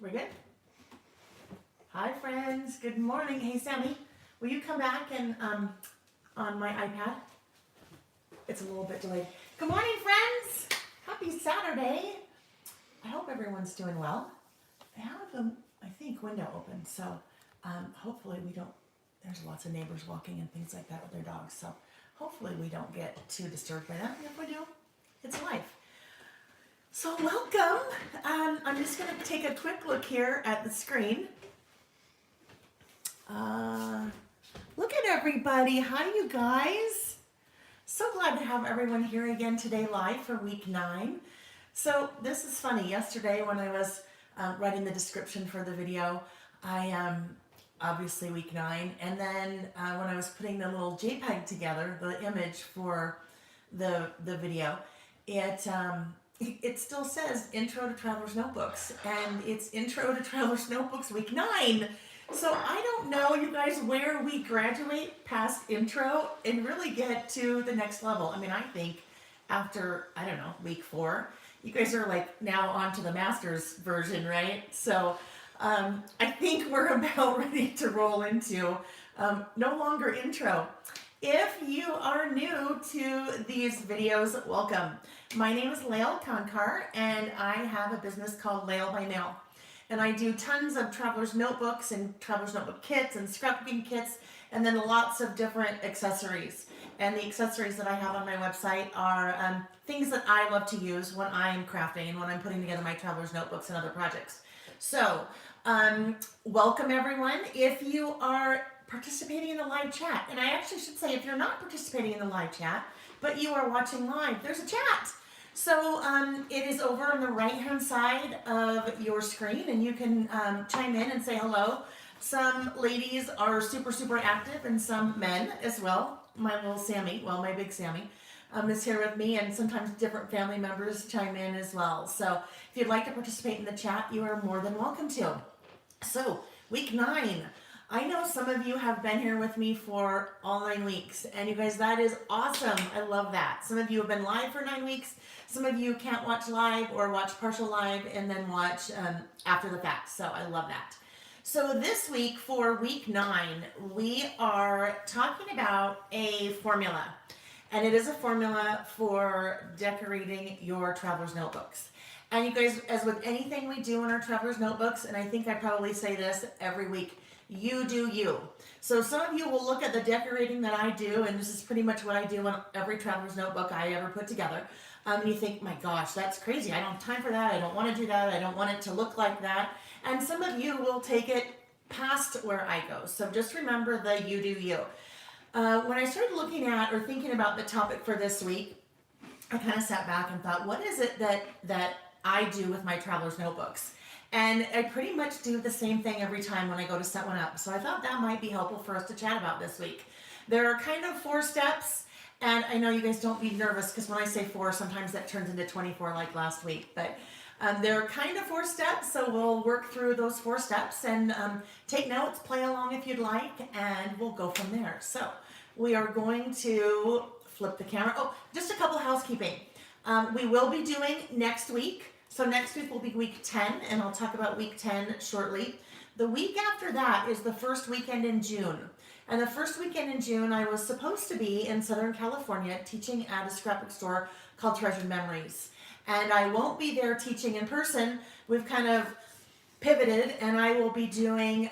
We're good? Hi friends, good morning. Hey Sammy, will you come back and on my iPad? It's a little bit delayed. Good morning friends! Happy Saturday! I hope everyone's doing well. I have I think, window open, so hopefully we don't, there's lots of neighbors walking and things like that with their dogs, so hopefully we don't get too disturbed by that. And if we do, it's life. So welcome. I'm just going to take a quick look here at the screen. Look at everybody. Hi, you guys. So glad to have everyone here again today live for week 9. So this is funny. Yesterday when I was writing the description for the video, I obviously week 9, and then when I was putting the little JPEG together, the image for the video, it still says Intro to Traveler's Notebooks, and it's Intro to Traveler's Notebooks week 9. So I don't know, you guys, where we graduate past intro and really get to the next level. I mean, I think after, I don't know, week 4, you guys are like now on to the master's version, right? So I think we're about ready to roll into no longer intro. If you are new to these videos, welcome. My name is Lael and I have a business called Lael By Mail. And I do tons of traveler's notebooks and traveler's notebook kits and scrapbooking kits, and then lots of different accessories. And the accessories that I have on my website are things that I love to use when I'm crafting and when I'm putting together my traveler's notebooks and other projects. So, welcome everyone. If you are participating in the live chat, and I actually should say if you're not participating in the live chat, but you are watching live, there's a chat. So it is over on the right hand side of your screen, and you can chime in and say hello. Some ladies are super active, and some men as well. My little Sammy, well, my big Sammy, is here with me, and sometimes different family members chime in as well. So if you'd like to participate in the chat, you are more than welcome to. So week 9. I know some of you have been here with me for all 9 weeks, and you guys, that is awesome. I love that. Some of you have been live for 9 weeks. Some of you can't watch live or watch partial live and then watch after the fact. So I love that. So this week for week 9, we are talking about a formula, and it is a formula for decorating your traveler's notebooks. And you guys, as with anything we do in our traveler's notebooks, and I think I probably say this every week, you do you. So some of you will look at the decorating that I do, and this is pretty much what I do on every traveler's notebook I ever put together. And you think, my gosh, that's crazy. I don't have time for that. I don't want to do that. I don't want it to look like that. And some of you will take it past where I go. So just remember the you do you. When I started looking at or thinking about the topic for this week, I kind of sat back and thought, what is it that I do with my traveler's notebooks? And I pretty much do the same thing every time when I go to set one up. So I thought that might be helpful for us to chat about this week. There are kind of 4 steps, and I know you guys don't be nervous because when I say 4, sometimes that turns into 24 like last week. But there are kind of 4 steps, so we'll work through those 4 steps and take notes, play along if you'd like, and we'll go from there. So we are going to flip the camera. Oh, just a couple housekeeping. We will be doing next week. So next week will be week 10, and I'll talk about week 10 shortly. The week after that is the first weekend in June. And the first weekend in June, I was supposed to be in Southern California teaching at a scrapbook store called Treasured Memories. And I won't be there teaching in person. We've kind of pivoted, and I will be doing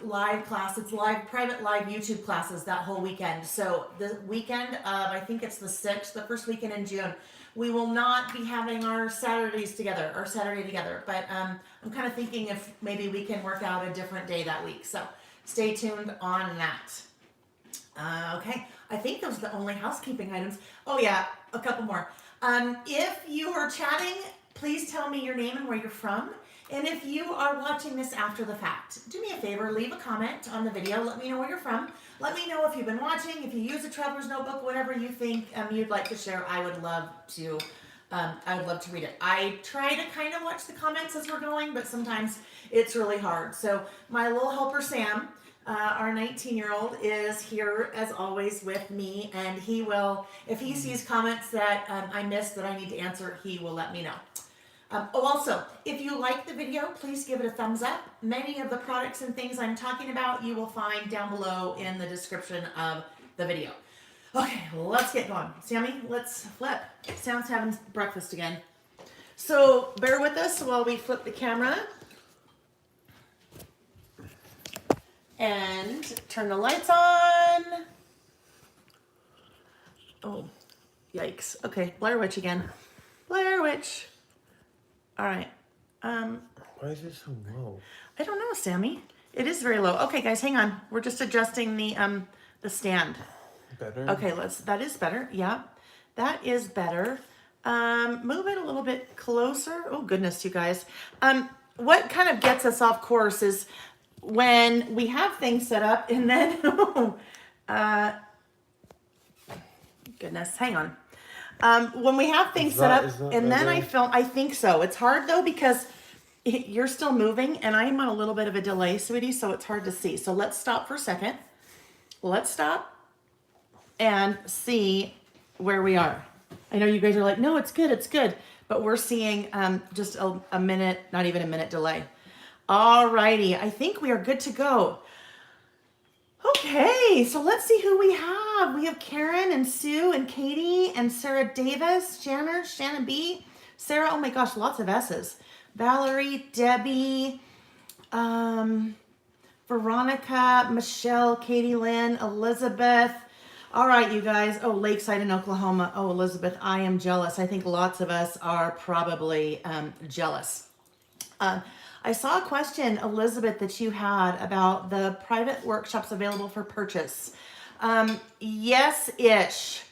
live classes, private live YouTube classes that whole weekend. So the weekend of, I think it's the 6th, the first weekend in June, we will not be having our Saturday together, but I'm kind of thinking if maybe we can work out a different day that week. So stay tuned on that. Okay, I think those are the only housekeeping items. Oh yeah, a couple more. If you are chatting, please tell me your name and where you're from. And if you are watching this after the fact, do me a favor, leave a comment on the video. Let me know where you're from. Let me know if you've been watching, if you use a traveler's notebook, whatever you think you'd like to share. I would love to read it. I try to kind of watch the comments as we're going, but sometimes it's really hard. So my little helper Sam, our 19-year-old, is here as always with me, and he will, if he sees comments that I missed that I need to answer, he will let me know. Also, if you like the video, please give it a thumbs up. Many of the products and things I'm talking about you will find down below in the description of the video. Okay, let's get going. Sammy, let's flip. Sam's having breakfast again. So bear with us while we flip the camera. And turn the lights on. Oh, yikes. Okay, Blair Witch again. Blair Witch. All right. Why is it so low? I don't know, Sammy. It is very low. Okay, guys, hang on. We're just adjusting the stand. Better? Okay, that is better. Yeah, that is better. Move it a little bit closer. Oh, goodness, you guys. What kind of gets us off course is when we have things set up and then, goodness, hang on. When we have things set up and then I film, I think so. It's hard though because you're still moving and I'm on a little bit of a delay, sweetie, so it's hard to see. So let's stop for a second. Let's stop and see where we are. I know you guys are like, no, it's good. But we're seeing just a minute, not even a minute delay. Alrighty, I think we are good to go. Okay, so let's see who we have. We have Karen and Sue and Katie and Sarah Davis, Shannon B, Sarah, oh my gosh, lots of S's. Valerie, Debbie, Veronica, Michelle, Katie Lynn, Elizabeth. All right, you guys. Oh, Lakeside in Oklahoma. Oh, Elizabeth, I am jealous. I think lots of us are probably jealous. I saw a question, Elizabeth, that you had about the private workshops available for purchase. Yes-ish.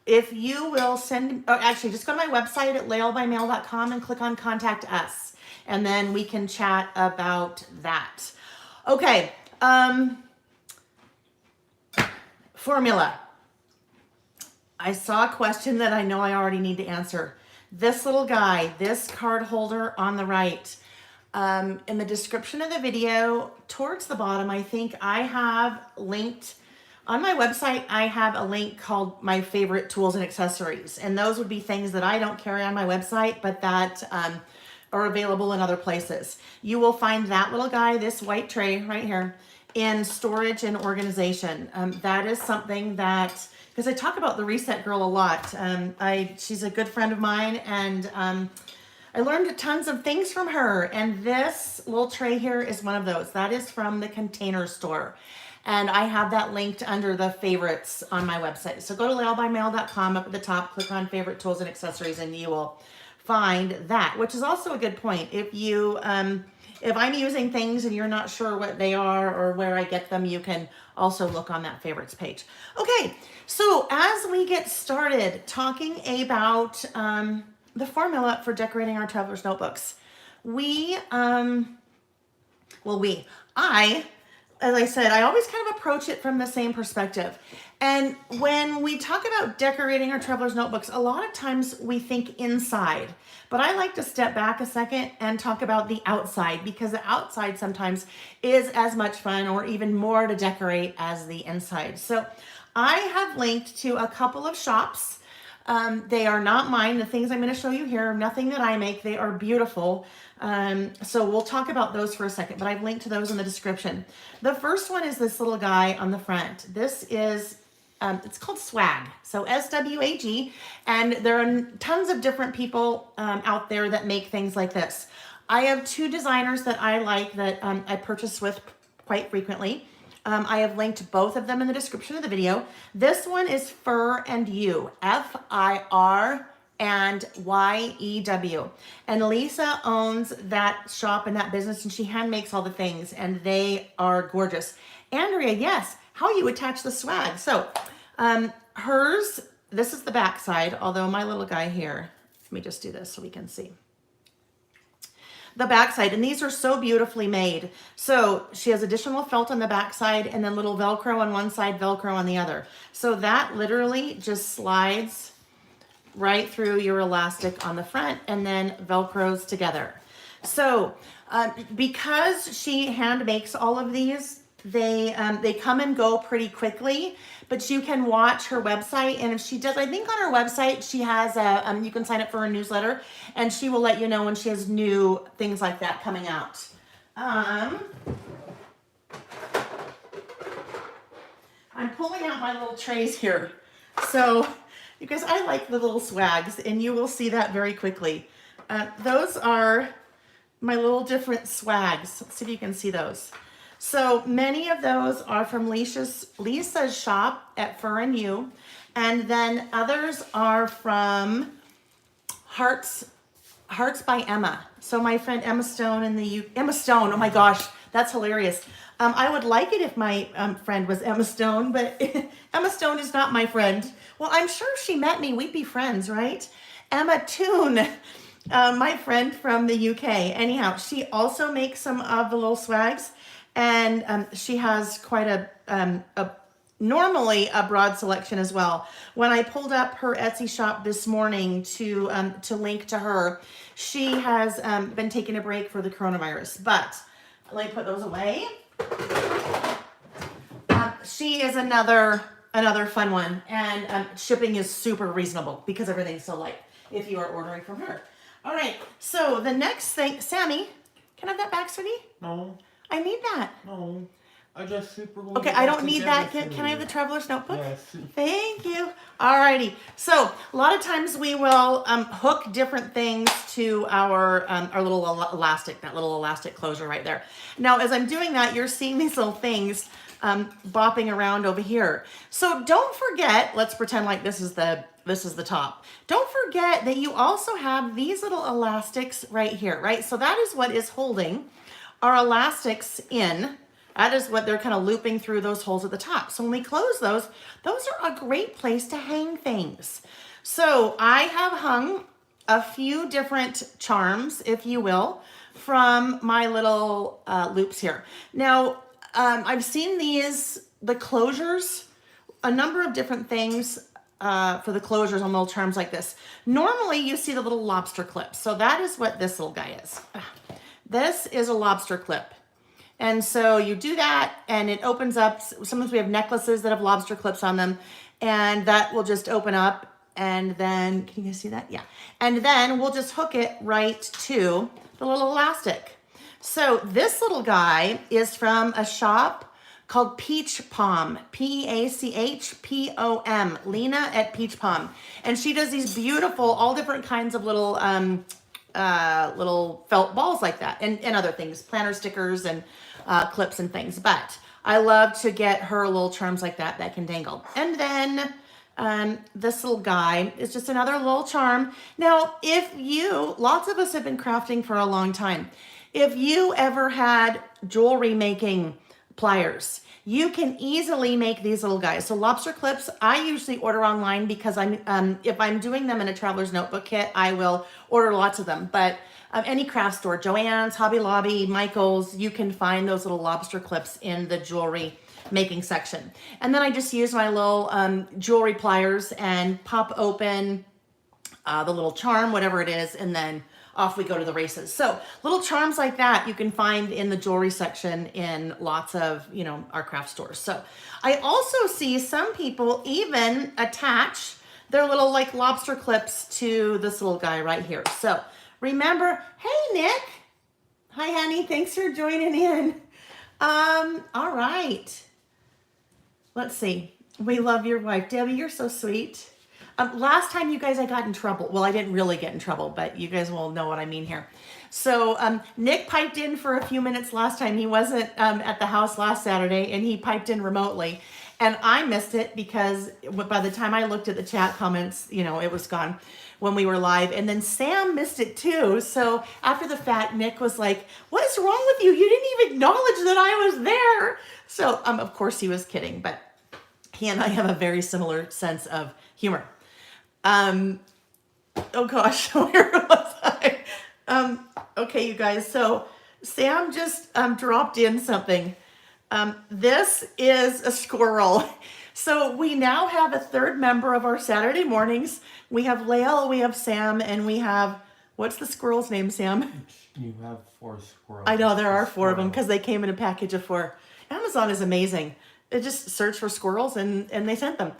If you will send, actually, just go to my website at laelbymail.com and click on Contact Us, and then we can chat about that. Okay. Formula. I saw a question that I know I already need to answer. This little guy, this card holder on the right, in the description of the video, towards the bottom, I think I have linked, on my website, I have a link called My Favorite Tools and Accessories. And those would be things that I don't carry on my website, but that are available in other places. You will find that little guy, this white tray right here, in storage and organization. That is something that, because I talk about the Reset Girl a lot. She's a good friend of mine, and I learned tons of things from her. And this little tray here is one of those. That is from the Container Store. And I have that linked under the favorites on my website. So go to laelbymail.com, up at the top, click on Favorite Tools and Accessories, and you will find that, which is also a good point. If you, if I'm using things and you're not sure what they are or where I get them, you can also look on that favorites page. Okay, so as we get started talking about the formula for decorating our traveler's notebooks, as I said, I always kind of approach it from the same perspective. And when we talk about decorating our traveler's notebooks, a lot of times we think inside, but I like to step back a second and talk about the outside, because the outside sometimes is as much fun or even more to decorate as the inside. So I have linked to a couple of shops. They are not mine. The things I'm going to show you here are nothing that I make. They are beautiful. So we'll talk about those for a second, but I've linked to those in the description. The first one is this little guy on the front. This is, it's called Swag. So SWAG, and there are tons of different people out there that make things like this. I have two designers that I like that I purchase with quite frequently. I have linked both of them in the description of the video. This one is Fur and You, FIR and YEW. And Lisa owns that shop and that business, and she hand makes all the things, and they are gorgeous. Andrea, yes, how you attach the swag. So hers, this is the back side, although my little guy here, let me just do this so we can see. The backside, and these are so beautifully made. So she has additional felt on the backside and then little Velcro on one side, Velcro on the other. So that literally just slides right through your elastic on the front and then Velcros together. So because she hand makes all of these, They come and go pretty quickly, but you can watch her website. And if she does, I think on her website, she has you can sign up for her newsletter and she will let you know when she has new things like that coming out. I'm pulling out my little trays here. So you guys, I like the little swags and you will see that very quickly. Those are my little different swags. Let's see if you can see those. So many of those are from Lisa's shop at Fur and You, and then others are from Hearts by Emma. So my friend Emma Stone Emma Stone. Oh my gosh, that's hilarious. I would like it if my friend was Emma Stone, but Emma Stone is not my friend. Well, I'm sure if she met me, we'd be friends, right? Emma Toon. My friend from the UK. Anyhow, she also makes some of the little swags, and she has quite normally a broad selection as well. When I pulled up her Etsy shop this morning to link to her, she has been taking a break for the coronavirus. But let me put those away. She is another fun one, and shipping is super reasonable because everything's so light if you are ordering from her. All right, so the next thing, Sammy, can I have that back, sweetie? No. I need that. No. I just super glued Okay, it I back don't need that. together Can I have the traveler's notebook? Yes. Thank you. Alrighty. So a lot of times we will hook different things to our little elastic, that little elastic closure right there. Now, as I'm doing that, you're seeing these little things bopping around over here. So don't forget, let's pretend like this is the top. Don't forget that you also have these little elastics right here, right? So that is what is holding our elastics in. That is what they're kind of looping through those holes at the top. So when we close those are a great place to hang things. So I have hung a few different charms, if you will, from my little loops here. Now, I've seen the closures, a number of different things for the closures on little charms like this. Normally you see the little lobster clips. So that is what this little guy is. This is a lobster clip. And so you do that and it opens up. Sometimes we have necklaces that have lobster clips on them, and that will just open up, and then, can you guys see that? Yeah. And then we'll just hook it right to the little elastic. So this little guy is from a shop called Peach Pom, P-A-C-H-P-O-M, Lena at Peach Pom. And she does these beautiful, all different kinds of little felt balls like that, and other things, planner stickers and clips and things. But I love to get her little charms like that can dangle. And then this little guy is just another little charm. Now, lots of us have been crafting for a long time. If you ever had jewelry making pliers, you can easily make these little guys. So lobster clips, I usually order online because if I'm doing them in a traveler's notebook kit, I will order lots of them. But any craft store, Joann's, Hobby Lobby, Michael's, you can find those little lobster clips in the jewelry making section. And then I just use my little jewelry pliers and pop open the little charm, whatever it is, and then off we go to the races. So little charms like that you can find in the jewelry section in lots of, our craft stores. So I also see some people even attach their little like lobster clips to this little guy right here. So remember, hey Nick, hi honey, thanks for joining in. All right, let's see. We love your wife, Debbie. You're so sweet. Last time, you guys, I got in trouble. Well, I didn't really get in trouble, but you guys will know what I mean here. So Nick piped in for a few minutes last time. He wasn't at the house last Saturday, and he piped in remotely. And I missed it because by the time I looked at the chat comments, it was gone when we were live. And then Sam missed it too. So after the fact, Nick was like, what is wrong with you? You didn't even acknowledge that I was there. So of course he was kidding, but he and I have a very similar sense of humor. Oh gosh, where was I? Okay, you guys, so Sam just dropped in something. This is a squirrel. So we now have a third member of our Saturday mornings. We have Lael, we have Sam, and we have What's the squirrel's name, Sam? You have 4 squirrels. I know there are It's 4 of them squirrel. because they came in a package of 4. Amazon is amazing. They just search for squirrels and they sent them.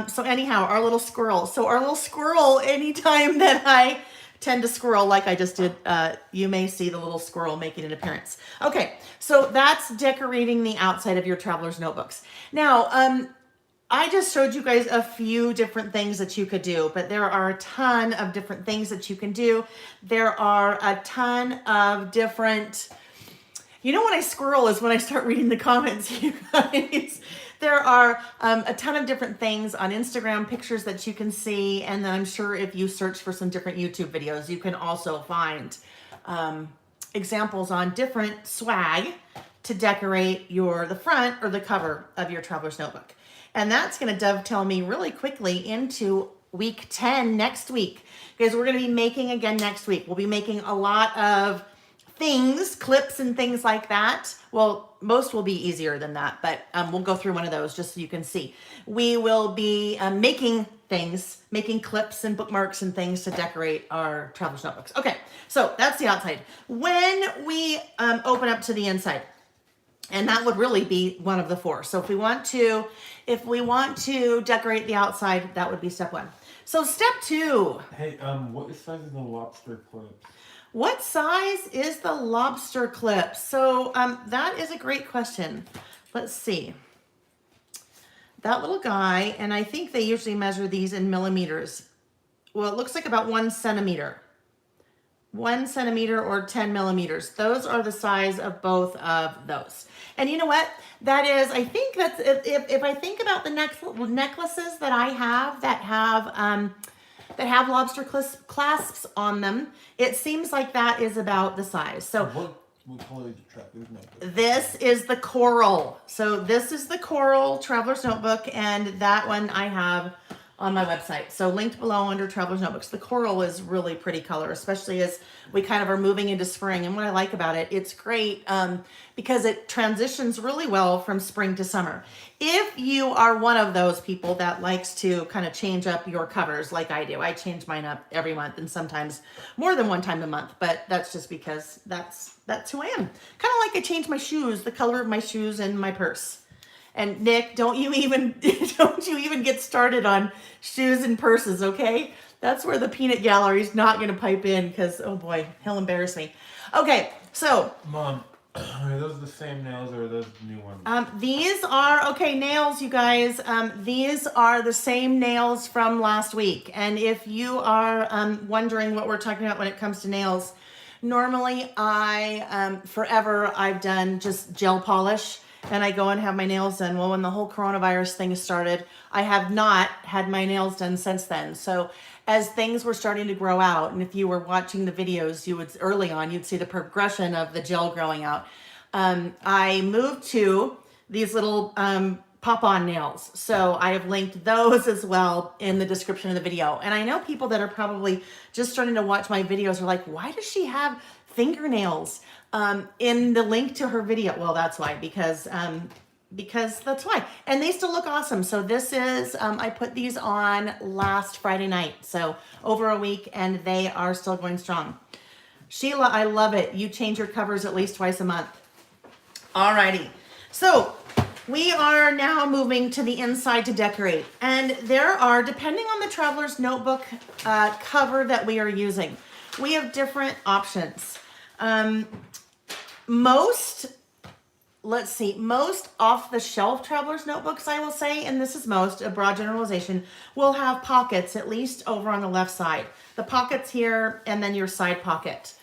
So anyhow, our little squirrel. So our little squirrel, anytime that I tend to squirrel like I just did, you may see the little squirrel making an appearance. Okay, so that's decorating the outside of your traveler's notebooks. Now, I just showed you guys a few different things that you could do, but there are a ton of different things that you can do. There are a ton of different, you know, when I squirrel is when I start reading the comments, you guys. There are a ton of different things on Instagram, pictures that you can see, and then I'm sure if you search for some different YouTube videos, you can also find examples on different swag to decorate the front or the cover of your traveler's notebook. And that's going to dovetail me really quickly into week 10 next week, because we're going to be making again next week. We'll be making a lot of things, clips and things like that. Well, most will be easier than that, but we'll go through one of those just so you can see. We will be making things, making clips and bookmarks and things to decorate our traveler's notebooks. Okay, so that's the outside. When we open up to the inside, and that would really be one of the 4. So if we want to decorate the outside, that would be step 1. So step 2. Hey, what size is the lobster clip? What size is the lobster clip? So that is a great question. Let's see. That little guy, and I think they usually measure these in millimeters. Well, it looks like about 1 centimeter. 1 centimeter or 10 millimeters. Those are the size of both of those. And you know what? That is, I think that's, if I think about the necklaces that I have that have lobster clasps on them, it seems like that is about the size. So What color did you track? this is the coral. So this is the coral traveler's notebook, and that one I have on my website. So linked below under traveler's notebooks. The coral is really pretty color, especially as we kind of are moving into spring. And what I like about it, it's great because it transitions really well from spring to summer. If you are one of those people that likes to kind of change up your covers like I do, I change mine up every month and sometimes more than 1 time a month, but that's just because that's who I am. Kind of like I change my shoes, the color of my shoes and my purse. And Nick, don't you even get started on shoes and purses, okay? That's where the peanut gallery's not going to pipe in because, oh boy, he'll embarrass me. Okay, so. Mom, are those the same nails or are those new ones? These are, okay, nails, you guys. These are the same nails from last week. And if you are wondering what we're talking about when it comes to nails, normally forever I've done just gel polish. And I go and have my nails done. Well, when the whole coronavirus thing started, I have not had my nails done since then. So as things were starting to grow out, and if you were watching the videos, early on, you'd see the progression of the gel growing out. I moved to these little pop-on nails. So I have linked those as well in the description of the video. And I know people that are probably just starting to watch my videos are like, why does she have fingernails in the link to her video? Well, that's why, because that's why. And they still look awesome. So this is, I put these on last Friday night. So over a week, and they are still going strong. Sheila, I love it. You change your covers at least twice a month. Alrighty. So we are now moving to the inside to decorate. And there are, depending on the traveler's notebook cover that we are using, we have different options. Most off-the-shelf traveler's notebooks, I will say, and this is most, a broad generalization, will have pockets, at least over on the left side. The pockets here, and then your side pocket.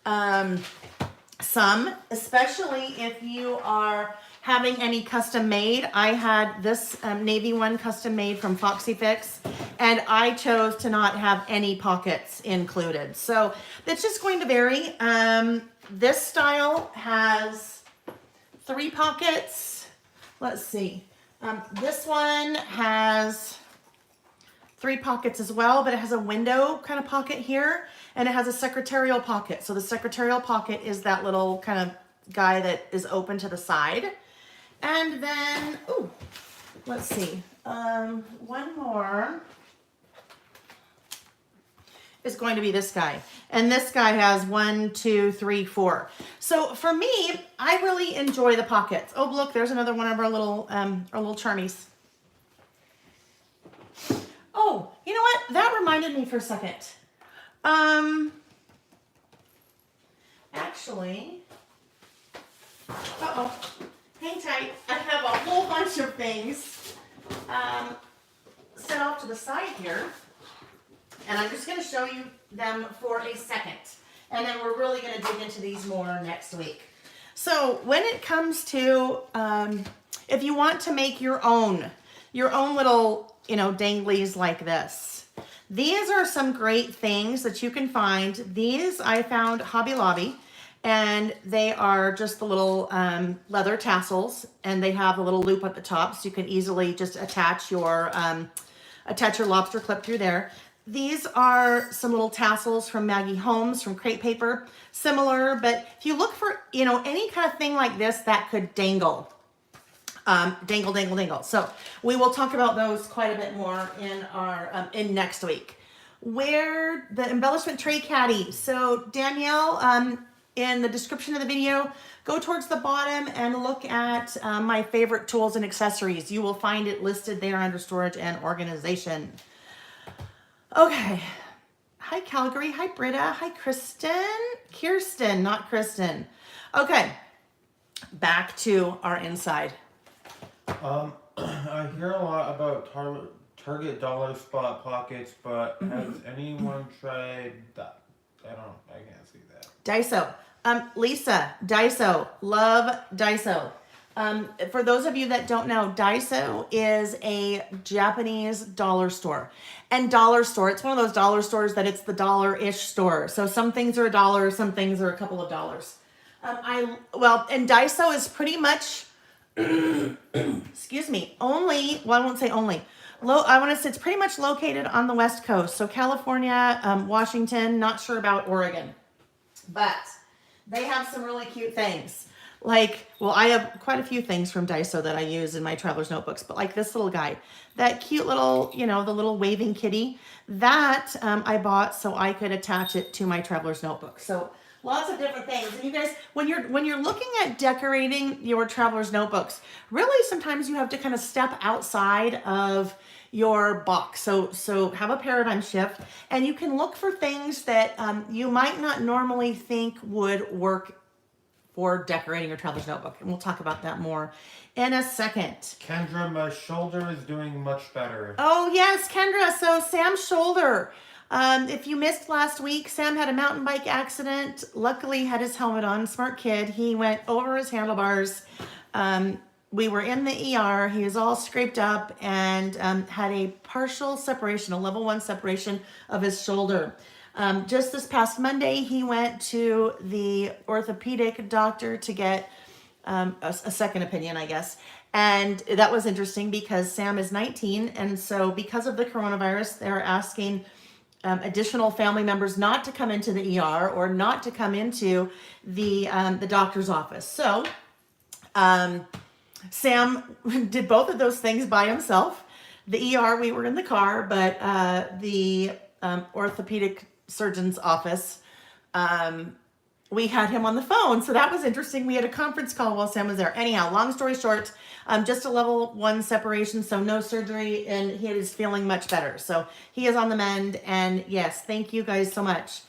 Some, especially if you are having any custom made. I had this navy one custom made from Foxy Fix, and I chose to not have any pockets included. So that's just going to vary. This style has 3 pockets. Let's see. This one has 3 pockets as well, but it has a window kind of pocket here, and it has a secretarial pocket. So the secretarial pocket is that little kind of guy that is open to the side. And then, let's see, one more. is going to be this guy. And this guy has 1, 2, 3, 4. So for me, I really enjoy the pockets. Oh, look, there's another one of our little charmies. Oh, you know what? That reminded me for a second. Actually, hang tight. I have a whole bunch of things set off to the side here. And I'm just going to show you them for a second. And then we're really going to dig into these more next week. So when it comes to, if you want to make your own little, danglies like this, these are some great things that you can find. These I found Hobby Lobby, and they are just the little leather tassels, and they have a little loop at the top, so you can easily just attach your lobster clip through there. These are some little tassels from Maggie Holmes from Crate Paper, similar, but if you look for, any kind of thing like this that could dangle, dangle. So we will talk about those quite a bit more in our, in next week. Where the embellishment tray caddy. So Danielle, in the description of the video, go towards the bottom and look at my favorite tools and accessories. You will find it listed there under storage and organization. Okay. Hi, Calgary. Hi, Britta. Hi, Kristen. Kirsten, not Kristen. Okay. Back to our inside. I hear a lot about Target dollar spot pockets, but has anyone tried that? I can't see that. Daiso. Lisa, Daiso. Love Daiso. For those of you that don't know, Daiso is a Japanese dollar store. And dollar store, it's one of those dollar stores that it's the dollar-ish store. So some things are $1, some things are a couple of dollars. And Daiso is pretty much, excuse me, I won't say only. I want to say it's pretty much located on the West Coast. So California, Washington, not sure about Oregon. But they have some really cute things. I have quite a few things from Daiso that I use in my traveler's notebooks, but like this little guy, that cute little, the little waving kitty, that I bought so I could attach it to my traveler's notebook. So lots of different things. And you guys, when you're looking at decorating your traveler's notebooks, really sometimes you have to kind of step outside of your box. So have a paradigm shift, and you can look for things that you might not normally think would work for decorating your traveler's notebook. And we'll talk about that more in a second. Kendra, my shoulder is doing much better. Oh yes, Kendra. So Sam's shoulder. If you missed last week, Sam had a mountain bike accident. Luckily had his helmet on, smart kid. He went over his handlebars. We were in the ER. He was all scraped up and had a partial separation, a level 1 separation of his shoulder. Just this past Monday, he went to the orthopedic doctor to get a second opinion, I guess. And that was interesting because Sam is 19. And so because of the coronavirus, they're asking additional family members not to come into the ER or not to come into the doctor's office. So Sam did both of those things by himself. The ER, we were in the car, but the orthopedic surgeon's office, we had him on the phone. So that was interesting. We had a conference call while Sam was there. Anyhow, long story short, just a level 1 separation, so no surgery, and he is feeling much better. So he is on the mend, and yes, thank you guys so much.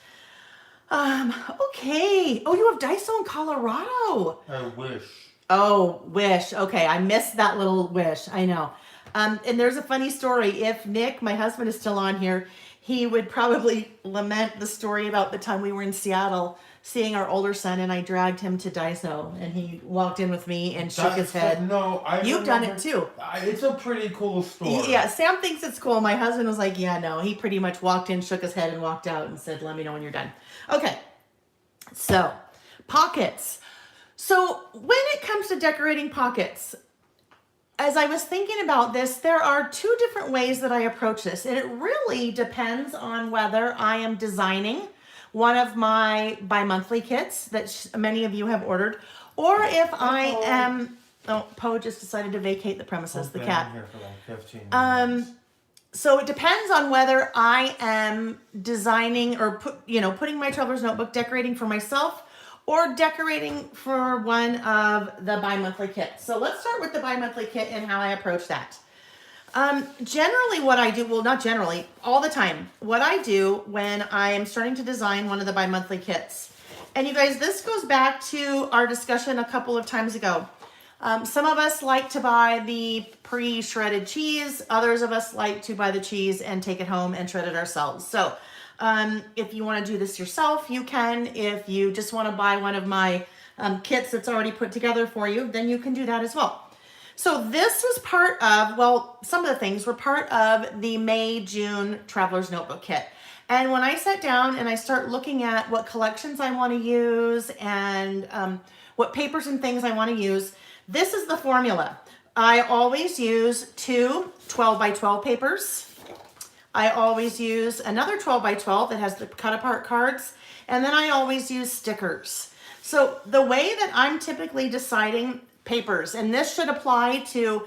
Okay. Oh, you have Daiso in Colorado. I wish. Oh, wish. Okay, I missed that little wish. I know. And there's a funny story. If Nick, my husband, is still on here, he would probably lament the story about the time we were in Seattle seeing our older son, and I dragged him to Daiso, and he walked in with me and shook his head. No, You've done it too. It's a pretty cool store. Yeah, Sam thinks it's cool. My husband was like, yeah, no. He pretty much walked in, shook his head, and walked out and said, let me know when you're done. Okay, so pockets. So when it comes to decorating pockets, as I was thinking about this, there are 2 different ways that I approach this. And it really depends on whether I am designing one of my bi-monthly kits that many of you have ordered, or if I am, Poe just decided to vacate the premises, the cat. Here for like 15 minutes. So it depends on whether I am designing or putting my traveler's notebook decorating for myself or decorating for one of the bi-monthly kits. So let's start with the bi-monthly kit and how I approach that. Generally what I do, well, not generally, all the time, what I do when I am starting to design one of the bi-monthly kits. And you guys, this goes back to our discussion a couple of times ago. Some of us like to buy the pre-shredded cheese. Others of us like to buy the cheese and take it home and shred it ourselves. So if you want to do this yourself, you can. If you just want to buy one of my kits that's already put together for you, then you can do that as well. So this was part of, well, some of the things were part of the May-June Traveler's Notebook Kit. And when I sat down and I start looking at what collections I want to use and what papers and things I want to use, this is the formula. I always use two 12 by 12 papers. I always use another 12 by 12 that has the cut apart cards. And then I always use stickers. So the way that I'm typically deciding papers, and this should apply to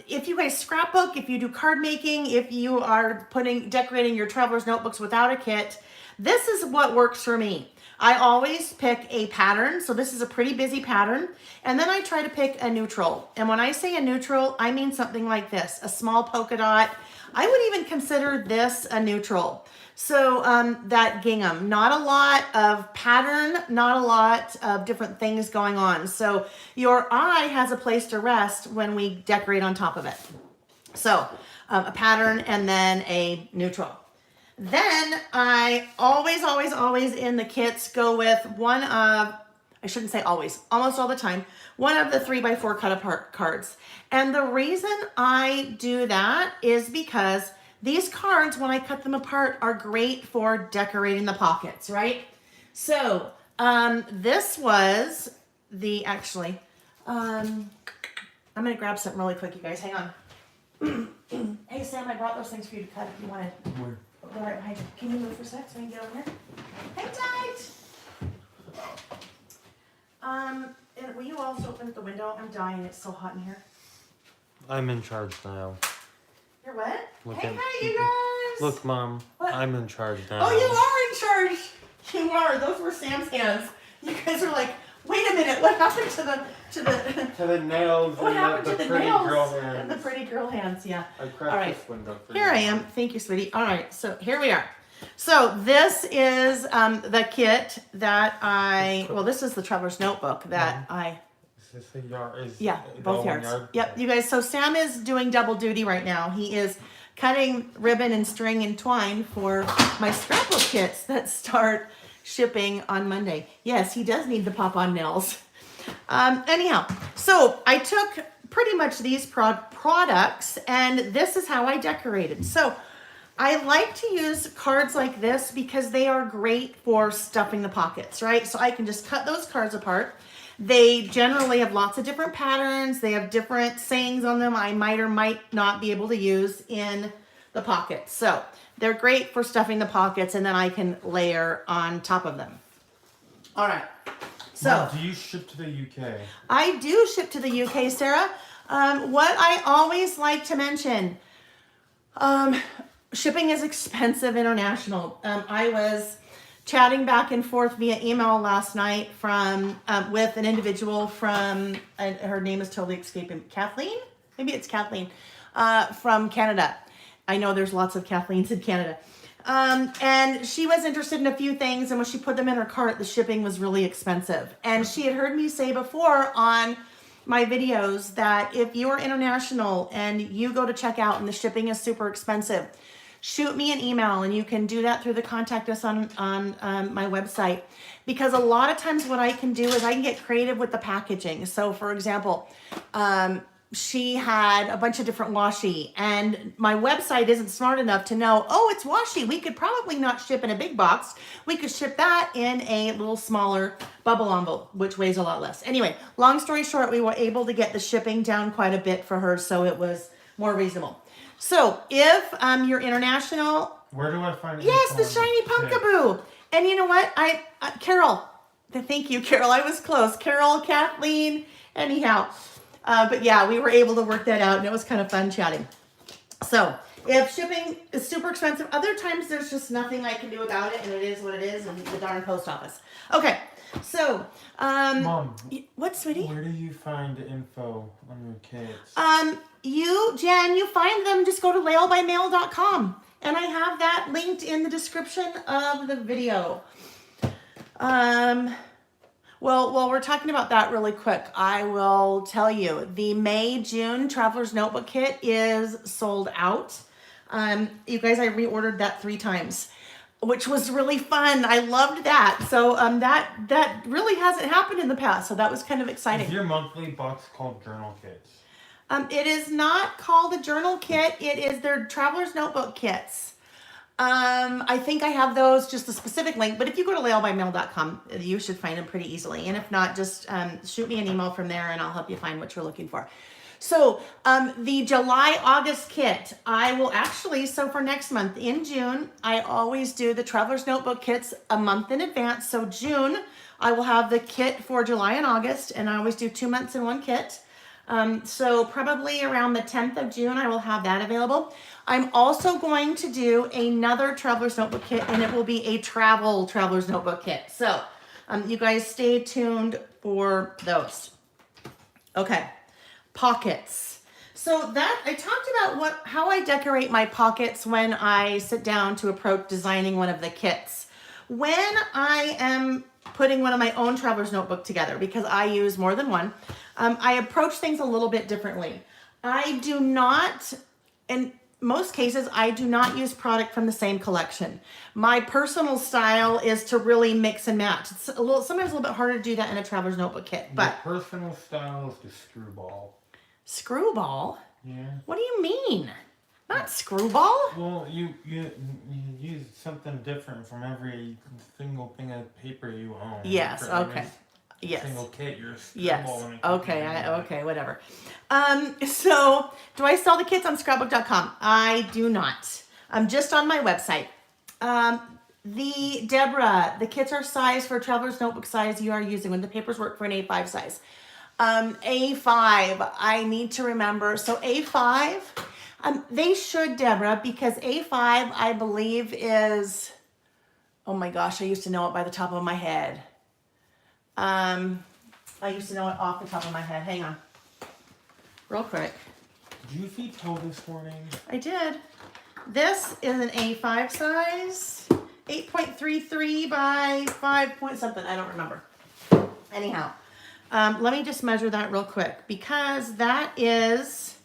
if you guys scrapbook, if you do card making, if you are decorating your traveler's notebooks without a kit, this is what works for me. I always pick a pattern. So this is a pretty busy pattern. And then I try to pick a neutral. And when I say a neutral, I mean something like this, a small polka dot. I would even consider this a neutral. So that gingham, not a lot of pattern, not a lot of different things going on. So your eye has a place to rest when we decorate on top of it. So a pattern and then a neutral. Then I always in the kits go with one of, I shouldn't say always, almost all the time, one of the 3 by 4 cut apart cards. And the reason I do that is because these cards, when I cut them apart, are great for decorating the pockets, right? So this was the, actually, I'm gonna grab something really quick, you guys, hang on. Hey Sam, I brought those things for you to cut if you wanted. Where? They're right behind you. Can you move for a sec so I can get over here? Hang tight. And will you also open the window? I'm dying. It's so hot in here. I'm in charge now. You're what? Look Hey, at- hi, you guys. Look, Mom, What? I'm in charge now. Oh, you are in charge. You are. Those were Sam's hands. You guys are like, wait a minute. What happened to the To the nails what and happened the to the pretty nails? girl hands. The pretty girl hands. Yeah. I cracked All right. this window for Here you. I am. Thank you, sweetie. All right, so here we are. So this is the kit that this is the Traveler's Notebook that Is this a yard? yeah, is both all one yards. yard? Yep, you guys, so Sam is doing double duty right now. He is cutting ribbon and string and twine for my scrapbook kits that start shipping on Monday. Yes, he does need the pop-on nails. Anyhow, so I took pretty much these products and this is how I decorated. So I like to use cards like this because they are great for stuffing the pockets, right? So I can just cut those cards apart. They generally have lots of different patterns. They have different sayings on them I might or might not be able to use in the pockets. So they're great for stuffing the pockets and then I can layer on top of them. All right. So Mom, do you ship to the UK? I do ship to the UK, Sarah. What I always like to mention, shipping is expensive international. I was chatting back and forth via email last night with an individual from, her name is totally escaping, Kathleen? Maybe it's Kathleen, from Canada. I know there's lots of Kathleens in Canada. And she was interested in a few things, and when she put them in her cart, the shipping was really expensive. And she had heard me say before on my videos that if you're international and you go to checkout and the shipping is super expensive, shoot me an email, and you can do that through the contact us on my website. Because a lot of times what I can do is I can get creative with the packaging. So for example, she had a bunch of different washi, and my website isn't smart enough to know, oh, it's washi. We could probably not ship in a big box. We could ship that in a little smaller bubble envelope, which weighs a lot less. Anyway, long story short, we were able to get the shipping down quite a bit for her, so it was more reasonable. So if you're international, Where do I find it? yes, the shiny pumpkaboo. And you know what? Carol, thank you, Carol. I was close. Carol, Kathleen, anyhow. But yeah, we were able to work that out, and it was kind of fun chatting. So If shipping is super expensive, other times there's just nothing I can do about it, and it is what it is, and the darn post office. Okay, so Mom, what, sweetie? where do you find info on your kits? Jen, you find them, just go to laelbymail.com, and I have that linked in the description of the video. Well, while we're talking about that really quick, I will tell you the May-June Traveler's Notebook Kit is sold out. You guys, I reordered that 3 times, which was really fun. I loved that. So that really hasn't happened in the past, so that was kind of exciting. Is your monthly box called Journal Kits? It is not called a journal kit. It is their Traveler's Notebook Kits. I think I have those, just a specific link, but if you go to laelbymail.com, you should find them pretty easily. And if not, just shoot me an email from there and I'll help you find what you're looking for. So the July-August kit, I will actually, so for next month, in June, I always do the Traveler's Notebook kits a month in advance. So June, I will have the kit for July and August, and I always do 2 months in one kit. So probably around the 10th of June, I will have that available. I'm also going to do another Traveler's Notebook kit, and it will be a Traveler's Notebook kit. So you guys stay tuned for those. Okay, pockets. So that I talked about how I decorate my pockets when I sit down to approach designing one of the kits. When I am putting one of my own Traveler's Notebook together, because I use more than one, I approach things a little bit differently. I do not, in most cases, I do not use product from the same collection. My personal style is to really mix and match. It's sometimes a little bit harder to do that in a Traveler's Notebook kit. But your personal style is the screwball. Screwball? Yeah. What do you mean? Not screwball? Well, you use something different from every single thing of paper you own. Yes. Okay. Yes. Single kit, you're yes. Okay. Okay, Whatever. So do I sell the kits on scrapbook.com? I do not. I'm just on my website. Deborah, the kits are sized for Traveler's Notebook size you are using when the papers work for an A5 size. A5, I need to remember. So A5, they should, Deborah, because A5, I believe is, oh my gosh, I used to know it by the top of my head. I used to know it off the top of my head. Hang on. Real quick. Did you feed Toe this morning? I did. This is an A5 size. 8.33 by 5 point something. I don't remember. Anyhow, let me just measure that real quick, because that is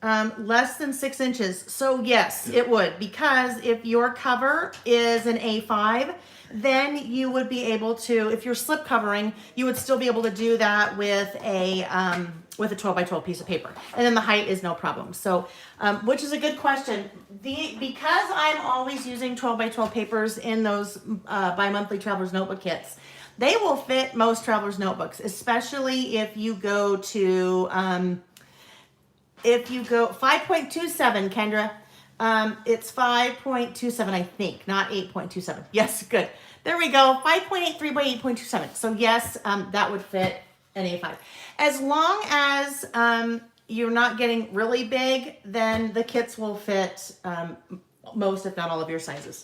less than 6 inches. So yes, it would, because if your cover is an A5, then you would be able to, if you're slip covering, you would still be able to do that with a 12 by 12 piece of paper. And then the height is no problem. So, which is a good question. Because I'm always using 12 by 12 papers in those bi-monthly Traveler's Notebook kits, they will fit most Traveler's Notebooks, especially if you go to, 5.27, Kendra. It's 5.27, I think, not 8.27. Yes, good. There we go. 5.83 by 8.27. So yes, that would fit an A5. As long as you're not getting really big, then the kits will fit most, if not all, of your sizes.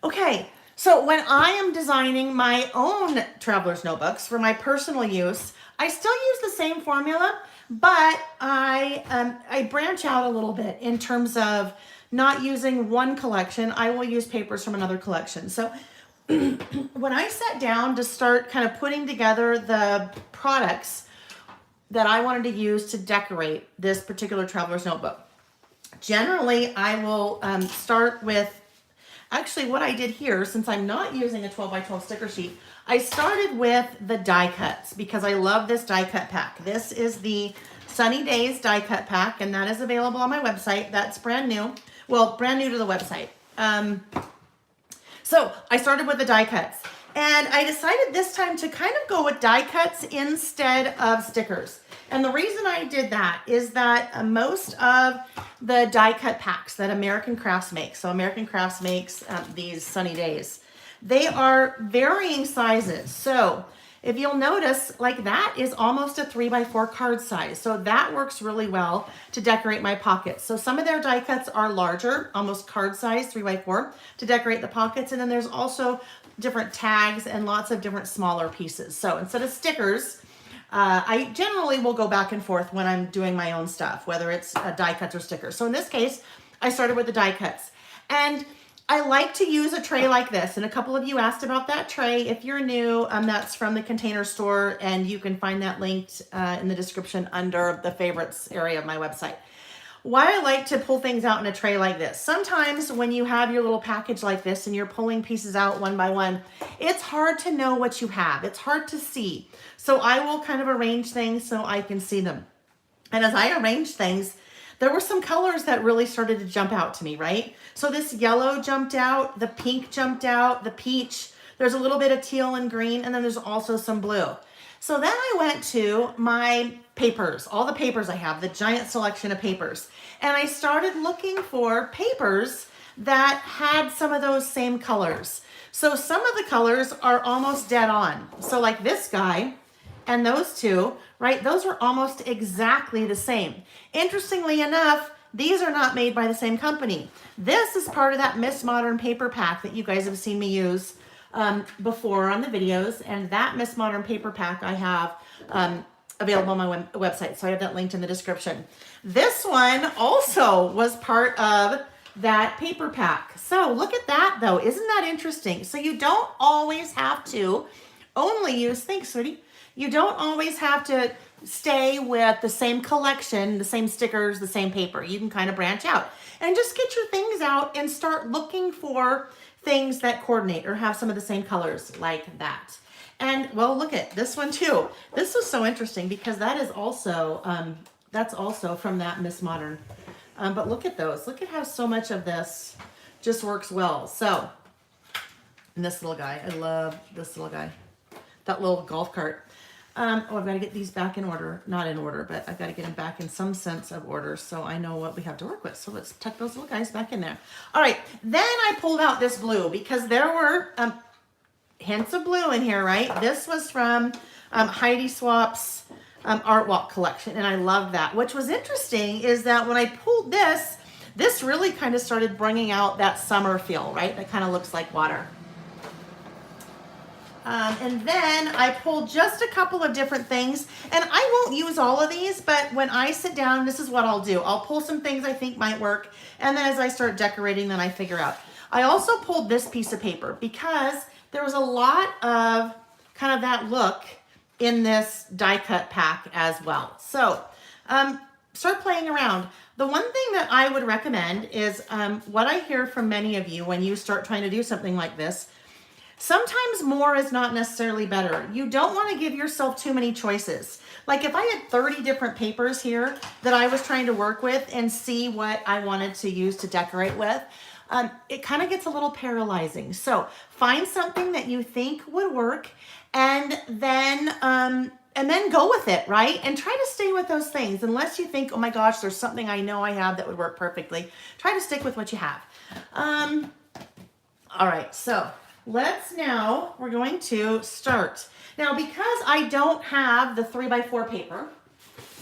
Okay, so when I am designing my own Traveler's Notebooks for my personal use, I still use the same formula, but I branch out a little bit in terms of not using one collection. I will use papers from another collection. So when I sat down to start kind of putting together the products that I wanted to use to decorate this particular Traveler's Notebook, generally I will start with, actually what I did here, since I'm not using a 12 by 12 sticker sheet, I started with the die cuts because I love this die cut pack. This is the Sunny Days die cut pack, and that is available on my website. That's brand new. Well, brand new to the website. So I started with the die cuts, and I decided this time to kind of go with die cuts instead of stickers. And the reason I did that is that most of the die cut packs that American Crafts makes, so American Crafts makes these Sunny Days, they are varying sizes. So if you'll notice, like that is almost a 3x4 card size. So that works really well to decorate my pockets. So some of their die cuts are larger, almost card size, 3x4, to decorate the pockets. And then there's also different tags and lots of different smaller pieces. So instead of stickers, I generally will go back and forth when I'm doing my own stuff, whether it's die cuts or stickers. So in this case, I started with the die cuts. And I like to use a tray like this, and a couple of you asked about that tray. If you're new, that's from the Container Store, and you can find that linked in the description under the favorites area of my website. Why I like to pull things out in a tray like this. Sometimes when you have your little package like this and you're pulling pieces out one by one, it's hard to know what you have. It's hard to see. So I will kind of arrange things so I can see them. And as I arrange things, there were some colors that really started to jump out to me, right? So this yellow jumped out, the pink jumped out, the peach, there's a little bit of teal and green, and then there's also some blue. So then I went to my papers, all the papers I have, the giant selection of papers, and I started looking for papers that had some of those same colors. So some of the colors are almost dead on. So like this guy and those two, right? Those are almost exactly the same. Interestingly enough, these are not made by the same company. This is part of that Miss Modern paper pack that you guys have seen me use before on the videos. And that Miss Modern paper pack I have available on my website. So I have that linked in the description. This one also was part of that paper pack. So look at that though. Isn't that interesting? So you don't always have to only use, thanks sweetie. You don't always have to stay with the same collection, the same stickers, the same paper. You can kind of branch out and just get your things out and start looking for things that coordinate or have some of the same colors like that. And well, look at this one too. This is so interesting because that is also, that's also from that Miss Modern. But look at those. Look at how so much of this just works well. So, and this little guy, I love this little guy. That little golf cart. Oh, I've got to get these back in order. Not in order, but I've got to get them back in some sense of order so I know what we have to work with. So let's tuck those little guys back in there. All right, then I pulled out this blue because there were hints of blue in here, right? This was from Heidi Swap's Art Walk collection, and I love that. Which was interesting is that when I pulled this, this really kind of started bringing out that summer feel, right? That kind of looks like water. And then I pulled just a couple of different things, and I won't use all of these, but when I sit down, this is what I'll do. I'll pull some things I think might work, and then as I start decorating, then I figure out. I also pulled this piece of paper because there was a lot of kind of that look in this die cut pack as well. So start playing around. The one thing that I would recommend is what I hear from many of you when you start trying to do something like this. Sometimes more is not necessarily better. You don't want to give yourself too many choices. Like if I had 30 different papers here that I was trying to work with and see what I wanted to use to decorate with, it kind of gets a little paralyzing. So find something that you think would work and then go with it, right? And try to stay with those things. Unless you think, oh my gosh, there's something I know I have that would work perfectly. Try to stick with what you have. All right, so we're going to start. Now, because I don't have the 3x4 paper,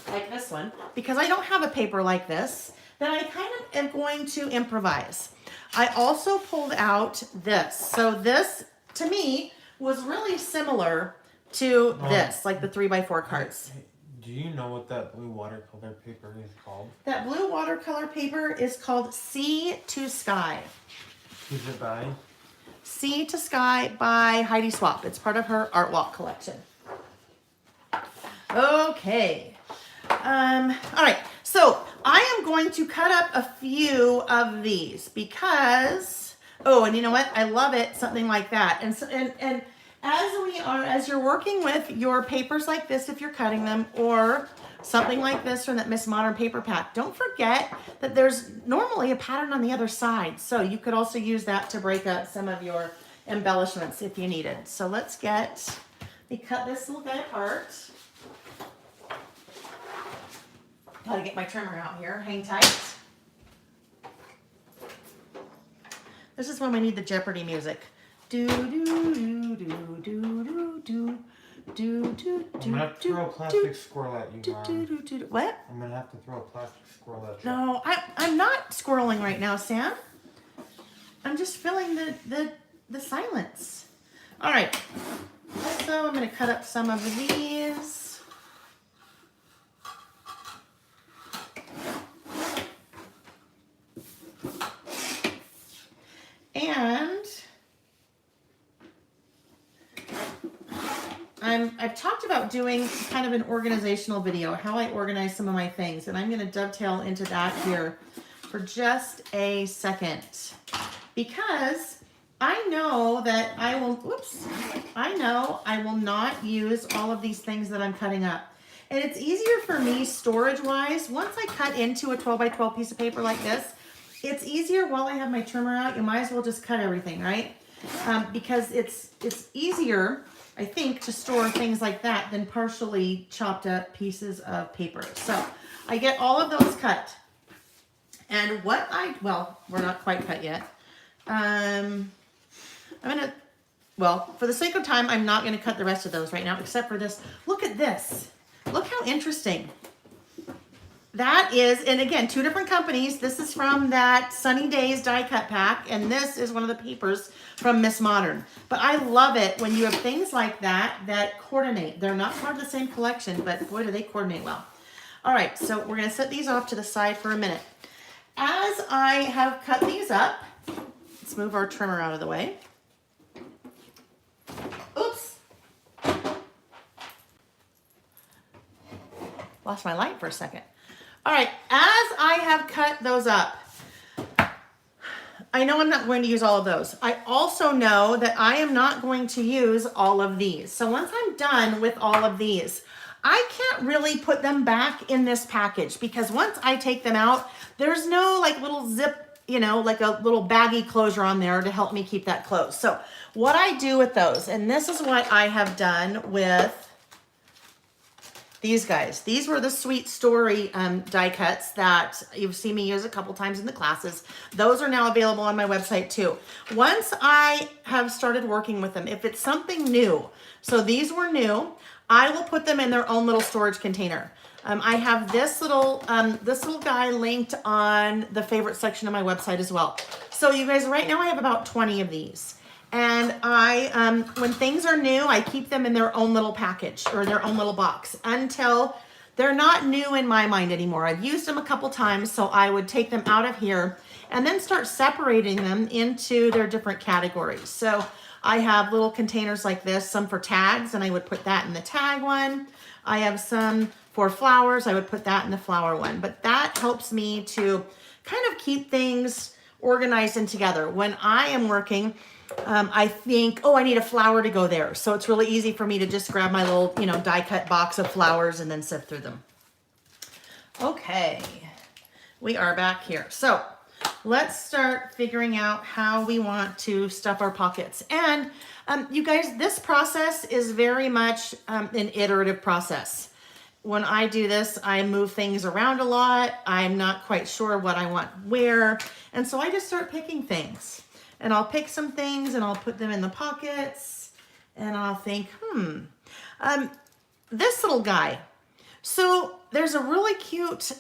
like this one, because I don't have a paper like this, then I kind of am going to improvise. I also pulled out this. So this, to me, was really similar to this, like the 3x4 cards. Do you know what that blue watercolor paper is called? That blue watercolor paper is called Sea to Sky. Who's it by? Sea to Sky by Heidi Swap. It's part of her Art Walk collection. Okay. All right. So I am going to cut up a few of these because, oh, and you know what? I love it. Something like that. And so, and as you're working with your papers like this, if you're cutting them, or something like this from that Miss Modern paper pack, don't forget that there's normally a pattern on the other side. So you could also use that to break up some of your embellishments if you needed. So let's cut this little guy apart. Gotta get my trimmer out here. Hang tight. This is when we need the Jeopardy music. Do do do do do do do I'm gonna have to throw a plastic squirrel at you, Mom. What? I'm gonna have to throw a plastic squirrel at you. No, I'm not squirreling right now, Sam. I'm just feeling the silence. All right. So I'm gonna cut up some of these. And I've talked about doing kind of an organizational video, how I organize some of my things, and I'm going to dovetail into that here for just a second, because I know that I will not use all of these things that I'm cutting up. And it's easier for me storage-wise. Once I cut into a 12 by 12 piece of paper like this, it's easier while I have my trimmer out. You might as well just cut everything, right? Because it's easier, I think, to store things like that than partially chopped up pieces of paper. So I get all of those cut. And well, we're not quite cut yet. For the sake of time, I'm not gonna cut the rest of those right now, except for this. Look at this. Look how interesting. That is, and again, 2 different companies. This is from that Sunny Days die cut pack, and this is one of the papers from Miss Modern. But I love it when you have things like that that coordinate. They're not part of the same collection, but boy, do they coordinate well. All right, so we're gonna set these off to the side for a minute. As I have cut these up, let's move our trimmer out of the way. Oops. Lost my light for a second. All right, as I have cut those up, I know I'm not going to use all of those. I also know that I am not going to use all of these. So once I'm done with all of these, I can't really put them back in this package, because once I take them out, there's no like little zip, like a little baggy closure on there to help me keep that closed. So what I do with those, and this is what I have done with these guys. These were the Sweet Story die cuts that you've seen me use a couple times in the classes. Those are now available on my website too. Once I have started working with them, if it's something new, so these were new, I will put them in their own little storage container. I have this little guy linked on the favorite section of my website as well. So you guys, right now I have about 20 of these. And when things are new, I keep them in their own little package or their own little box until they're not new in my mind anymore. I've used them a couple times, so I would take them out of here and then start separating them into their different categories. So I have little containers like this, some for tags, and I would put that in the tag one. I have some for flowers, I would put that in the flower one. But that helps me to kind of keep things organized and together. When I am working, I think, oh, I need a flower to go there. So it's really easy for me to just grab my little, die cut box of flowers and then sift through them. Okay, we are back here. So let's start figuring out how we want to stuff our pockets. And you guys, this process is very much an iterative process. When I do this, I move things around a lot. I'm not quite sure what I want where. And so I just start picking things. And I'll pick some things and I'll put them in the pockets. And I'll think, this little guy. So there's a really cute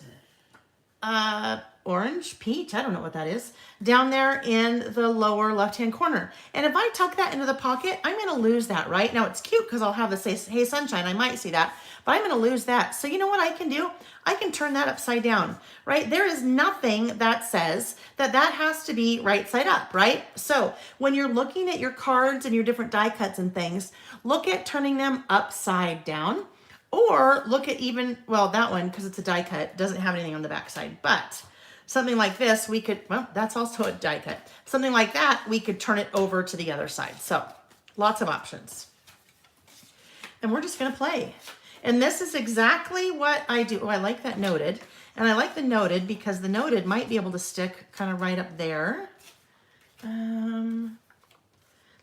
orange, peach, I don't know what that is, down there in the lower left-hand corner. And if I tuck that into the pocket, I'm gonna lose that, right? Now it's cute because I'll have the say, hey sunshine, I might see that, but I'm gonna lose that. So you know what I can do? I can turn that upside down, right? There is nothing that says that that has to be right side up, right? So when you're looking at your cards and your different die cuts and things, look at turning them upside down, or look at even, well, that one, because it's a die cut, doesn't have anything on the back side, but something like this, we could, well, that's also a die cut. Something like that, we could turn it over to the other side. So lots of options. And we're just gonna play. And this is exactly what I do. Oh, I like that noted. And I like the noted because the noted might be able to stick kind of right up there.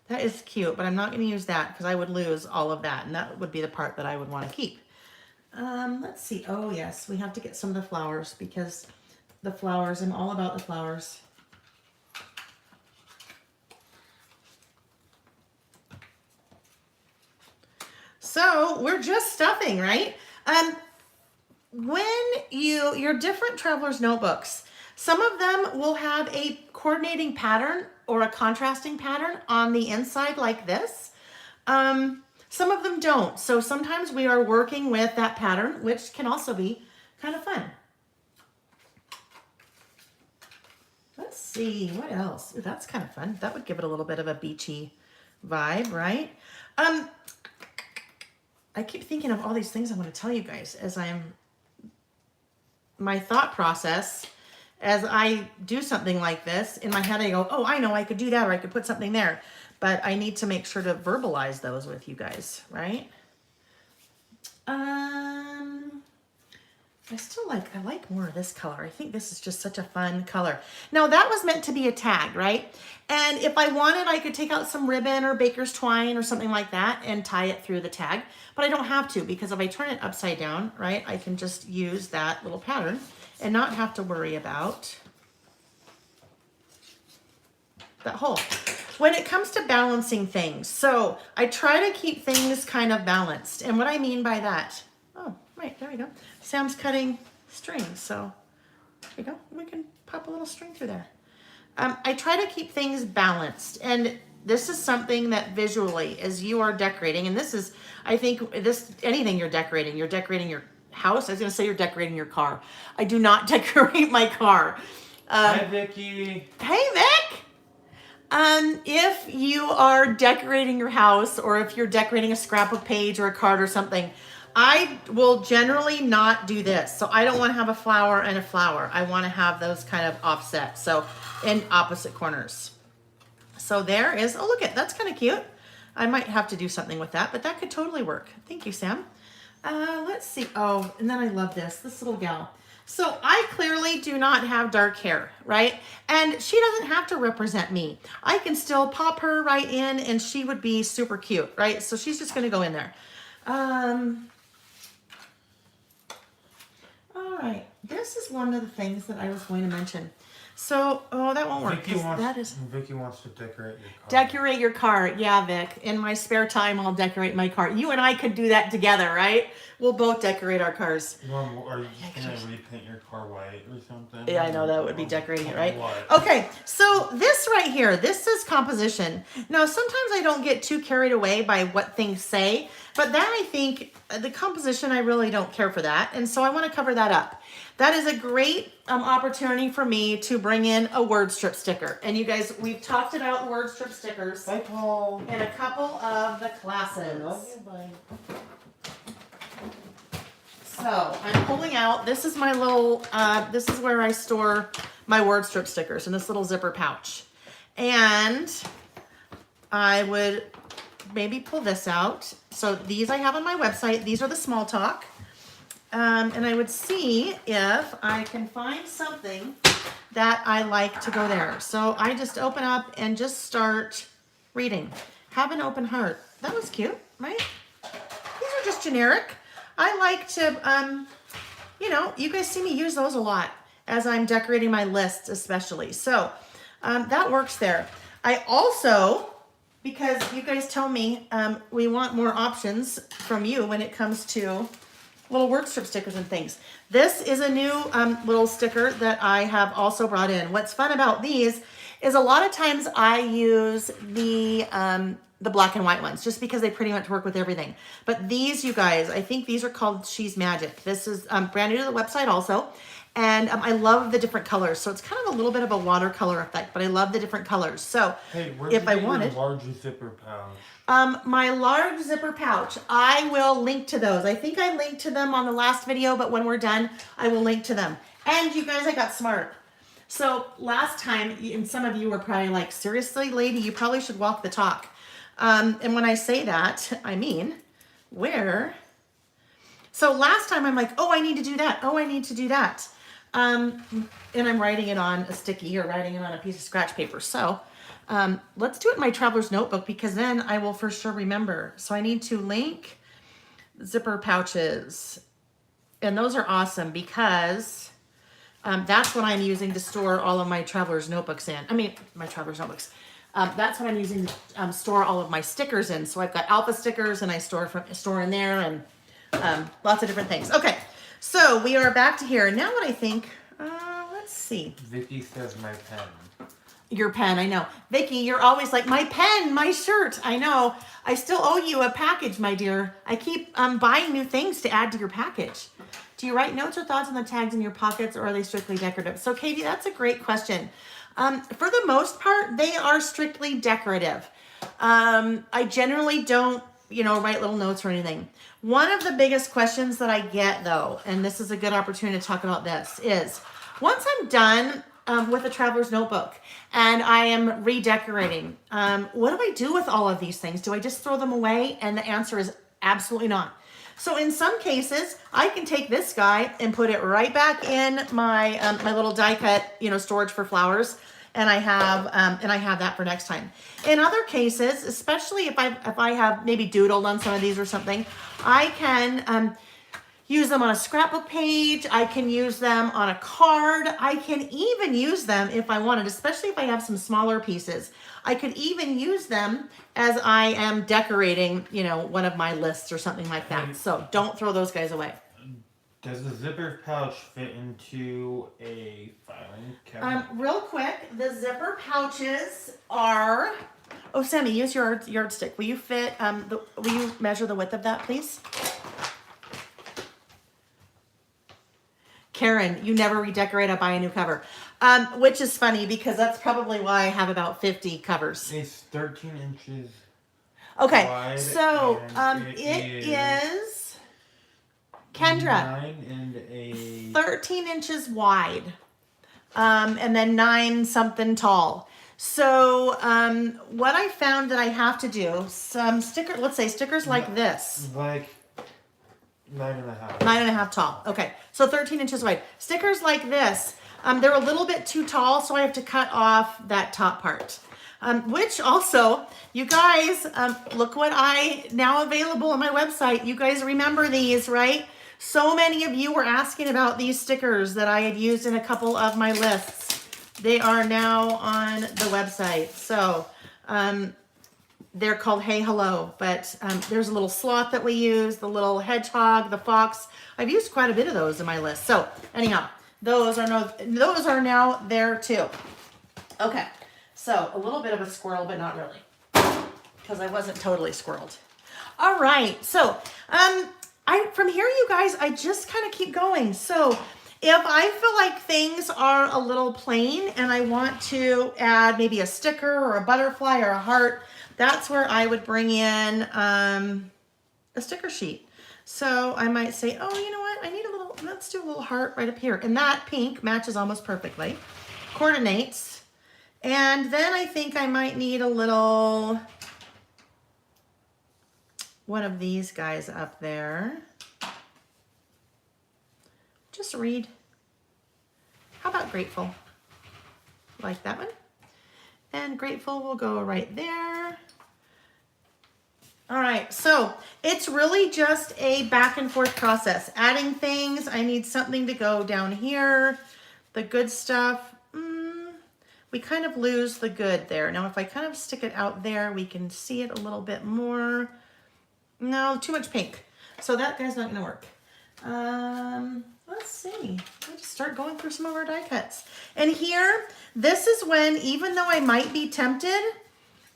That is cute, but I'm not gonna use that because I would lose all of that. And that would be the part that I would wanna keep. Let's see, oh yes, we have to get some of the flowers because the flowers, I'm all about the flowers. So we're just stuffing, right? When your different traveler's notebooks, some of them will have a coordinating pattern or a contrasting pattern on the inside like this. Some of them don't. So sometimes we are working with that pattern, which can also be kind of fun. Let's see, what else? Ooh, that's kind of fun. That would give it a little bit of a beachy vibe, right? I keep thinking of all these things I want to tell you guys as my thought process as I do something like this. In my head I go, oh, I know I could do that, or I could put something there. But I need to make sure to verbalize those with you guys, right? I like more of this color. I think this is just such a fun color. Now that was meant to be a tag, right? And if I wanted, I could take out some ribbon or baker's twine or something like that and tie it through the tag. But I don't have to, because if I turn it upside down, right, I can just use that little pattern and not have to worry about that hole. When it comes to balancing things, so I try to keep things kind of balanced. And what I mean by that, oh, right, there we go. Sam's cutting string, so there we go. We can pop a little string through there. I try to keep things balanced, and this is something that visually, as you are decorating, and this is, I think, anything you're decorating your house. I was gonna say you're decorating your car. I do not decorate my car. Hi, Vicky. Hey, Vic. If you are decorating your house, or if you're decorating a scrapbook page or a card or something, I will generally not do this. So I don't want to have a flower and a flower. I want to have those kind of offset, so in opposite corners. So there is, oh, look at, that's kind of cute. I might have to do something with that, but that could totally work. Thank you, Sam. Let's see. Oh, and then I love this little gal. So I clearly do not have dark hair, right? And she doesn't have to represent me. I can still pop her right in and she would be super cute, right? So she's just gonna go in there. All right, this is one of the things that I was going to mention. So, oh, that won't work. Vicky wants to decorate your car. Decorate your car. Yeah, Vic. In my spare time, I'll decorate my car. You and I could do that together, right? We'll both decorate our cars. Mom, are you just going to repaint your car white or something? Yeah, I know that would be decorating it, right? What? Okay, so this right here, this is composition. Now, sometimes I don't get too carried away by what things say, but that I think, the composition, I really don't care for that. And so I want to cover that up. That is a great opportunity for me to bring in a Wordstrip sticker. And you guys, we've talked about Wordstrip stickers Bye, Paul. in a couple of the classes. Love you, bye. So I'm pulling out, this is my little, this is where I store my Wordstrip stickers, in this little zipper pouch. And I would maybe pull this out. So these I have on my website. These are the small talk. And I would see if I can find something that I like to go there. So I just open up and just start reading. Have an open heart. That was cute, right? These are just generic. I like to, you guys see me use those a lot as I'm decorating my lists especially. So that works there. I also, because you guys tell me we want more options from you when it comes to little Wordstrip stickers and things. This is a new little sticker that I have also brought in. What's fun about these is a lot of times I use the black and white ones just because they pretty much work with everything. But these, you guys, I think these are called She's Magic. This is brand new to the website also. And I love the different colors. So it's kind of a little bit of a watercolor effect, but I love the different colors. So hey, if I wanted, large zipper pouch? my large zipper pouch, I will link to those. I think I linked to them on the last video, but when we're done, I will link to them. And you guys, I got smart. So last time, and some of you were probably like, seriously, lady, you probably should walk the talk. And when I say that, I mean, where? So last time I'm like, oh, I need to do that. Oh, I need to do that. And I'm writing it on a sticky or writing it on a piece of scratch paper. So let's do it in my traveler's notebook because then I will for sure remember. So I need to link zipper pouches. And those are awesome because that's what I'm using to store all of my traveler's notebooks in. I mean, my traveler's notebooks. That's what I'm using to store all of my stickers in. So I've got alpha stickers and I store in there, and lots of different things. Okay, so we are back to here. Now what I think, let's see. Vicky says my pen. Your pen, I know. Vicky, you're always like, my pen, my shirt. I know. I still owe you a package, my dear. I keep buying new things to add to your package. Do you write notes or thoughts on the tags in your pockets, or are they strictly decorative? So Katie, that's a great question. For the most part, they are strictly decorative. I generally don't, write little notes or anything. One of the biggest questions that I get, though, and this is a good opportunity to talk about this, is once I'm done with a traveler's notebook and I am redecorating, what do I do with all of these things? Do I just throw them away? And the answer is absolutely not. So in some cases, I can take this guy and put it right back in my my little die cut, storage for flowers, and I have that for next time. In other cases, especially if I have maybe doodled on some of these or something, I can use them on a scrapbook page. I can use them on a card. I can even use them if I wanted, especially if I have some smaller pieces. I could even use them as I am decorating, one of my lists or something like that. So don't throw those guys away. Does the zipper pouch fit into a filing cabinet? Real quick, the zipper pouches are. Oh, Sammy, use your yardstick. Will you fit? Will you measure the width of that, please? Karen, you never redecorate, I buy a new cover. Which is funny because that's probably why I have about 50 covers. It's 13 inches Okay, wide, so it is Kendra, 13 inches wide, and then 9 something tall. So what I found that I have to do, some sticker, let's say stickers like this. Like 9.5. 9.5 tall. Okay, so 13 inches wide. Stickers like this, they're a little bit too tall, so I have to cut off that top part. Which also, you guys, look what I now available on my website. You guys remember these, right? So many of you were asking about these stickers that I had used in a couple of my lists. They are now on the website. So they're called Hey Hello, but there's a little sloth that we use, the little hedgehog, the fox. I've used quite a bit of those in my list. So anyhow, those are now there too. Okay, so a little bit of a squirrel, but not really, because I wasn't totally squirreled. All right, so from here, you guys, I just kind of keep going. So if I feel like things are a little plain and I want to add maybe a sticker or a butterfly or a heart, that's where I would bring in a sticker sheet. So I might say, oh, you know what? I need a little, let's do a little heart right up here. And that pink matches almost perfectly, coordinates. And then I think I might need a little, one of these guys up there. Just read. How about grateful? Like that one. And grateful will go right there. All right, so it's really just a back and forth process. Adding things, I need something to go down here. The good stuff, we kind of lose the good there. Now if I kind of stick it out there, we can see it a little bit more. No, too much pink. So that guy's not gonna work. Let's see, I'll just start going through some of our die cuts. And here, this is when, even though I might be tempted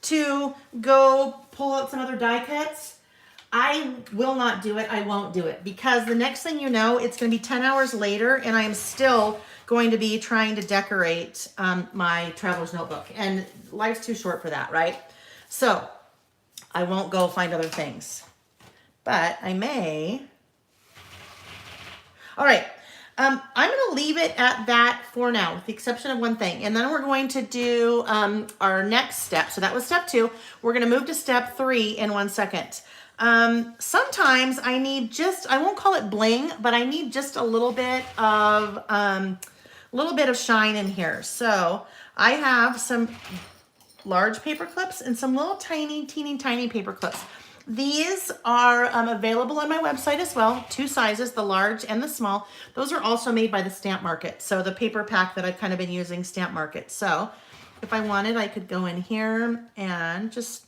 to go pull out some other die cuts, I will not do it. I won't do it, because the next thing you know, it's going to be 10 hours later and I am still going to be trying to decorate my traveler's notebook, and life's too short for that, right? So I won't go find other things, but I may. All right, I'm going to leave it at that for now, with the exception of one thing. And then we're going to do our next step. So that was step 2. We're going to move to step 3 in 1 second. Sometimes I need just, I won't call it bling, but I need just a little bit of shine in here. So I have some large paper clips and some little tiny, teeny tiny paper clips. These are available on my website as well, 2 sizes, the large and the small. Those are also made by the Stamp Market. So the paper pack that I've kind of been using, Stamp Market. So if I wanted, I could go in here and just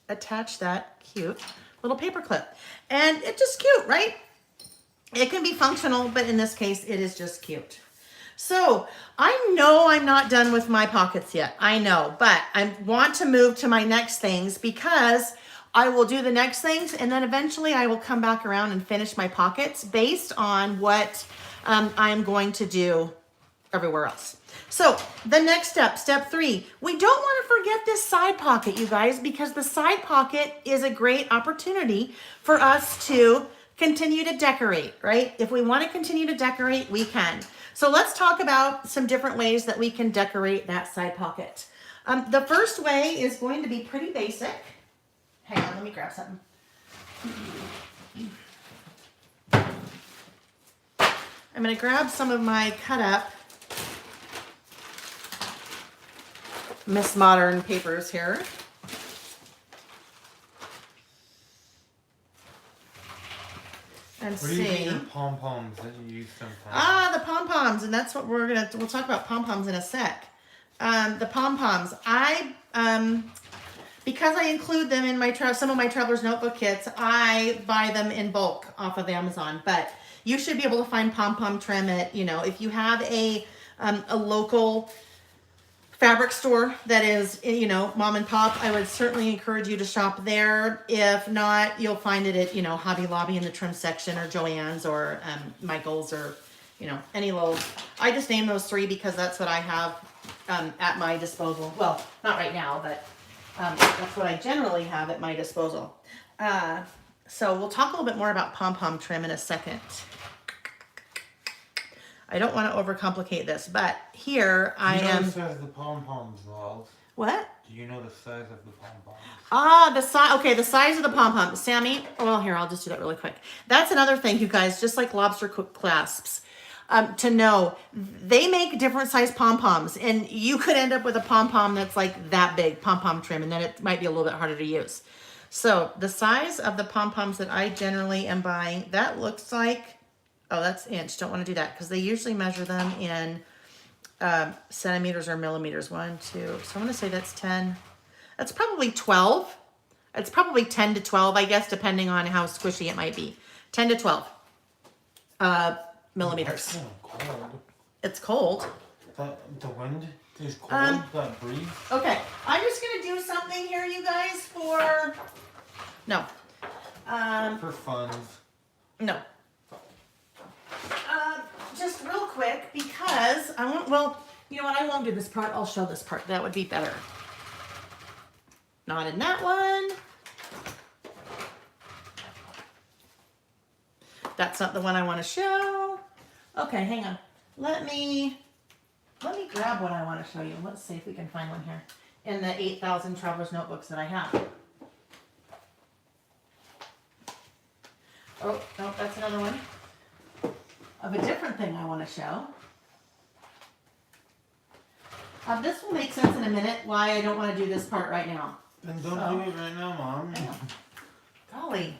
attach that cute little paper clip. And it's just cute, right? It can be functional, but in this case, it is just cute. So I know I'm not done with my pockets yet. I know, but I want to move to my next things because I will do the next things and then eventually I will come back around and finish my pockets based on what I'm going to do everywhere else. So the next step, step 3, we don't want to forget this side pocket, you guys, because the side pocket is a great opportunity for us to continue to decorate, right? If we want to continue to decorate, we can. So let's talk about some different ways that we can decorate that side pocket. The first way is going to be pretty basic. Hang on, let me grab something. I'm going to grab some of my cut up Miss Modern papers here. And what do you think of pom-poms that you use sometimes? Ah, the pom-poms, and that's what we'll talk about pom-poms in a sec. The pom-poms, because I include them in some of my traveler's notebook kits, I buy them in bulk off of Amazon, but you should be able to find Pom Pom Trim at, if you have a local fabric store that is, mom and pop, I would certainly encourage you to shop there. If not, you'll find it at, Hobby Lobby in the trim section, or Joann's, or Michael's, or, any Lowe's. I just named those 3 because that's what I have at my disposal. Well, not right now, but that's what I generally have at my disposal. So we'll talk a little bit more about Pom Pom Trim in a second. I don't want to overcomplicate this, but here I am. Do you know the size of the pom-poms, Lael? What? Do you know the size of the pom-poms? Ah, the size. Okay, the size of the pom-pom. Sammy, well, here, I'll just do that really quick. That's another thing, you guys, just like lobster clasps, to know they make different size pom-poms, and you could end up with a pom-pom that's like that big, Pom Pom Trim, and then it might be a little bit harder to use. So the size of the pom-poms that I generally am buying, that looks like, oh, that's inch. Don't want to do that because they usually measure them in centimeters or millimeters. 1, 2. So I'm going to say that's 10. That's probably 12. It's probably 10 to 12, I guess, depending on how squishy it might be. 10 to 12 millimeters. Cold. It's cold. The wind is cold. That breeze. Okay, I'm just going to do something here, you guys, for... No. For fun. No. Just real quick, because I won't, well, you know what, I won't do this part, I'll show this part, that would be better. Not in that one. That's not the one I want to show. Okay, hang on. Let me grab what I want to show you. Let's see if we can find one here in the 8,000 Traveler's Notebooks that I have. Oh, no, that's another one of a different thing I want to show. This will make sense in a minute why I don't want to do this part right now. Then don't do it right now, Mom. Golly.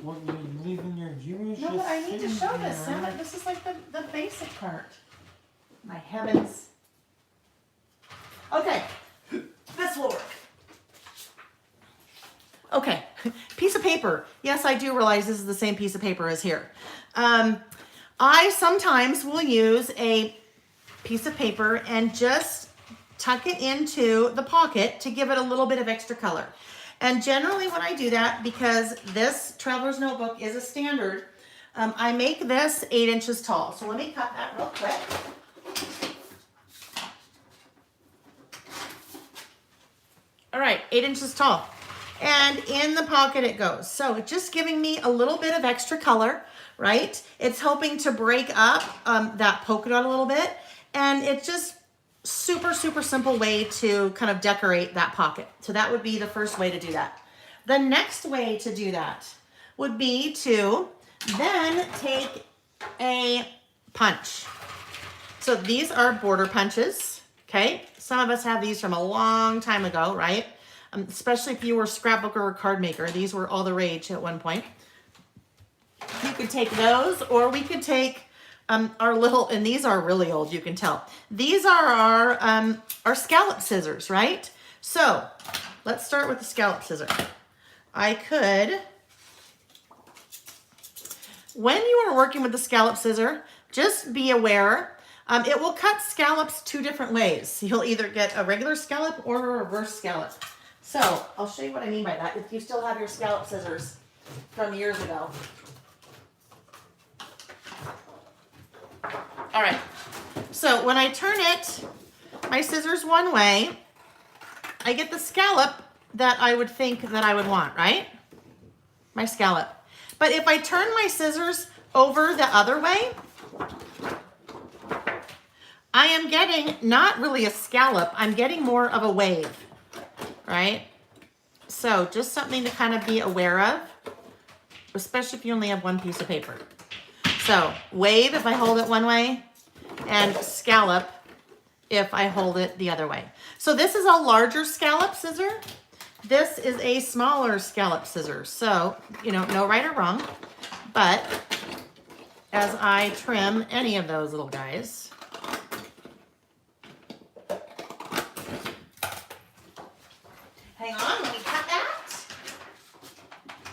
What, you're leaving your viewers? No, but I need to show this, Sam. This is like the basic part. My heavens. Okay, this will work. Okay, piece of paper. Yes, I do realize this is the same piece of paper as here. I sometimes will use a piece of paper and just tuck it into the pocket to give it a little bit of extra color. And generally when I do that, because this Traveler's Notebook is a standard, I make this 8 inches tall. So let me cut that real quick. All right, 8 inches tall. And in the pocket it goes. So it's just giving me a little bit of extra color, right? It's helping to break up that polka dot a little bit. And it's just super, super simple way to kind of decorate that pocket. So that would be the first way to do that. The next way to do that would be to then take a punch. So these are border punches, okay? Some of us have these from a long time ago, right? Especially if you were a scrapbooker or card maker. These were all the rage at one point. You could take those, or we could take our little, and these are really old, you can tell. These are our scallop scissors, right? So let's start with the scallop scissor. I could, when you are working with the scallop scissor, just be aware, it will cut scallops 2 different ways. You'll either get a regular scallop or a reverse scallop. So I'll show you what I mean by that if you still have your scallop scissors from years ago. All right, so when I turn it, my scissors one way, I get the scallop that I would think that I would want, right? My scallop. But if I turn my scissors over the other way, I am getting not really a scallop, I'm getting more of a wave, right? So just something to kind of be aware of, especially if you only have one piece of paper. So wave if I hold it one way, and scallop if I hold it the other way. So this is a larger scallop scissor. This is a smaller scallop scissor. So, you know, no right or wrong, but as I trim any of those little guys, hang on, let me cut that.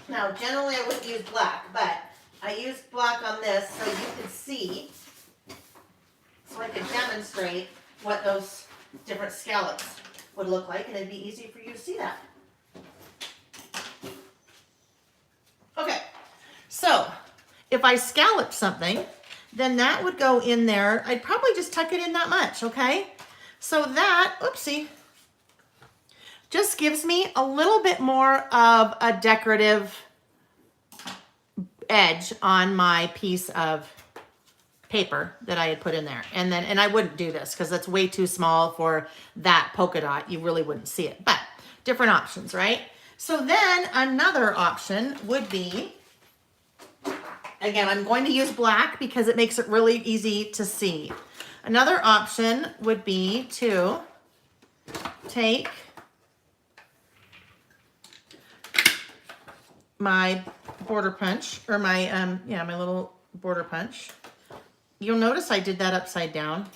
Now, generally I wouldn't use black, but I used black on this so you could see, so I could demonstrate what those different scallops would look like, and it'd be easy for you to see that. Okay, so if I scallop something, then that would go in there. I'd probably just tuck it in that much, okay? So that, oopsie, just gives me a little bit more of a decorative edge on my piece of paper that I had put in there. And I wouldn't do this because that's way too small for that polka dot. You really wouldn't see it, but different options, right? So then another option would be, again, I'm going to use black because it makes it really easy to see. Another option would be to take my border punch, or my, my little border punch. You'll notice I did that upside down.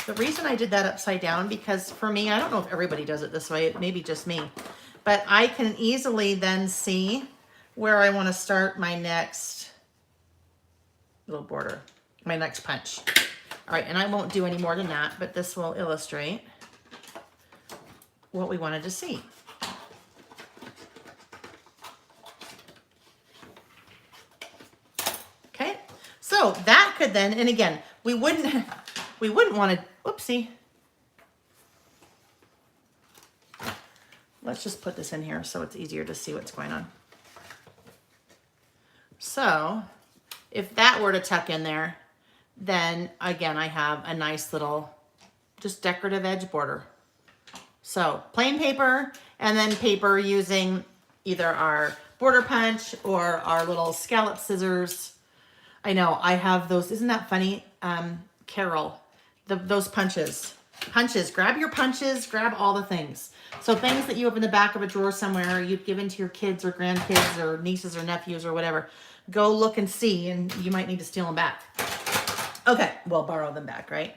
The reason I did that upside down, because for me, I don't know if everybody does it this way, it may be just me, but I can easily then see where I want to start my next little border, my next punch. All right, and I won't do any more than that, but this will illustrate what we wanted to see. Okay, so that could then, and again, we wouldn't want to, oopsie. Let's just put this in here so it's easier to see what's going on. So if that were to tuck in there, then again, I have a nice little just decorative edge border. So plain paper, and then paper using either our border punch or our little scallop scissors. I know I have those. Isn't that funny? Carol, those punches, grab your punches, grab all the things. So things that you have in the back of a drawer somewhere, you've given to your kids or grandkids or nieces or nephews or whatever, go look and see, and you might need to steal them back. Okay, well, borrow them back, right?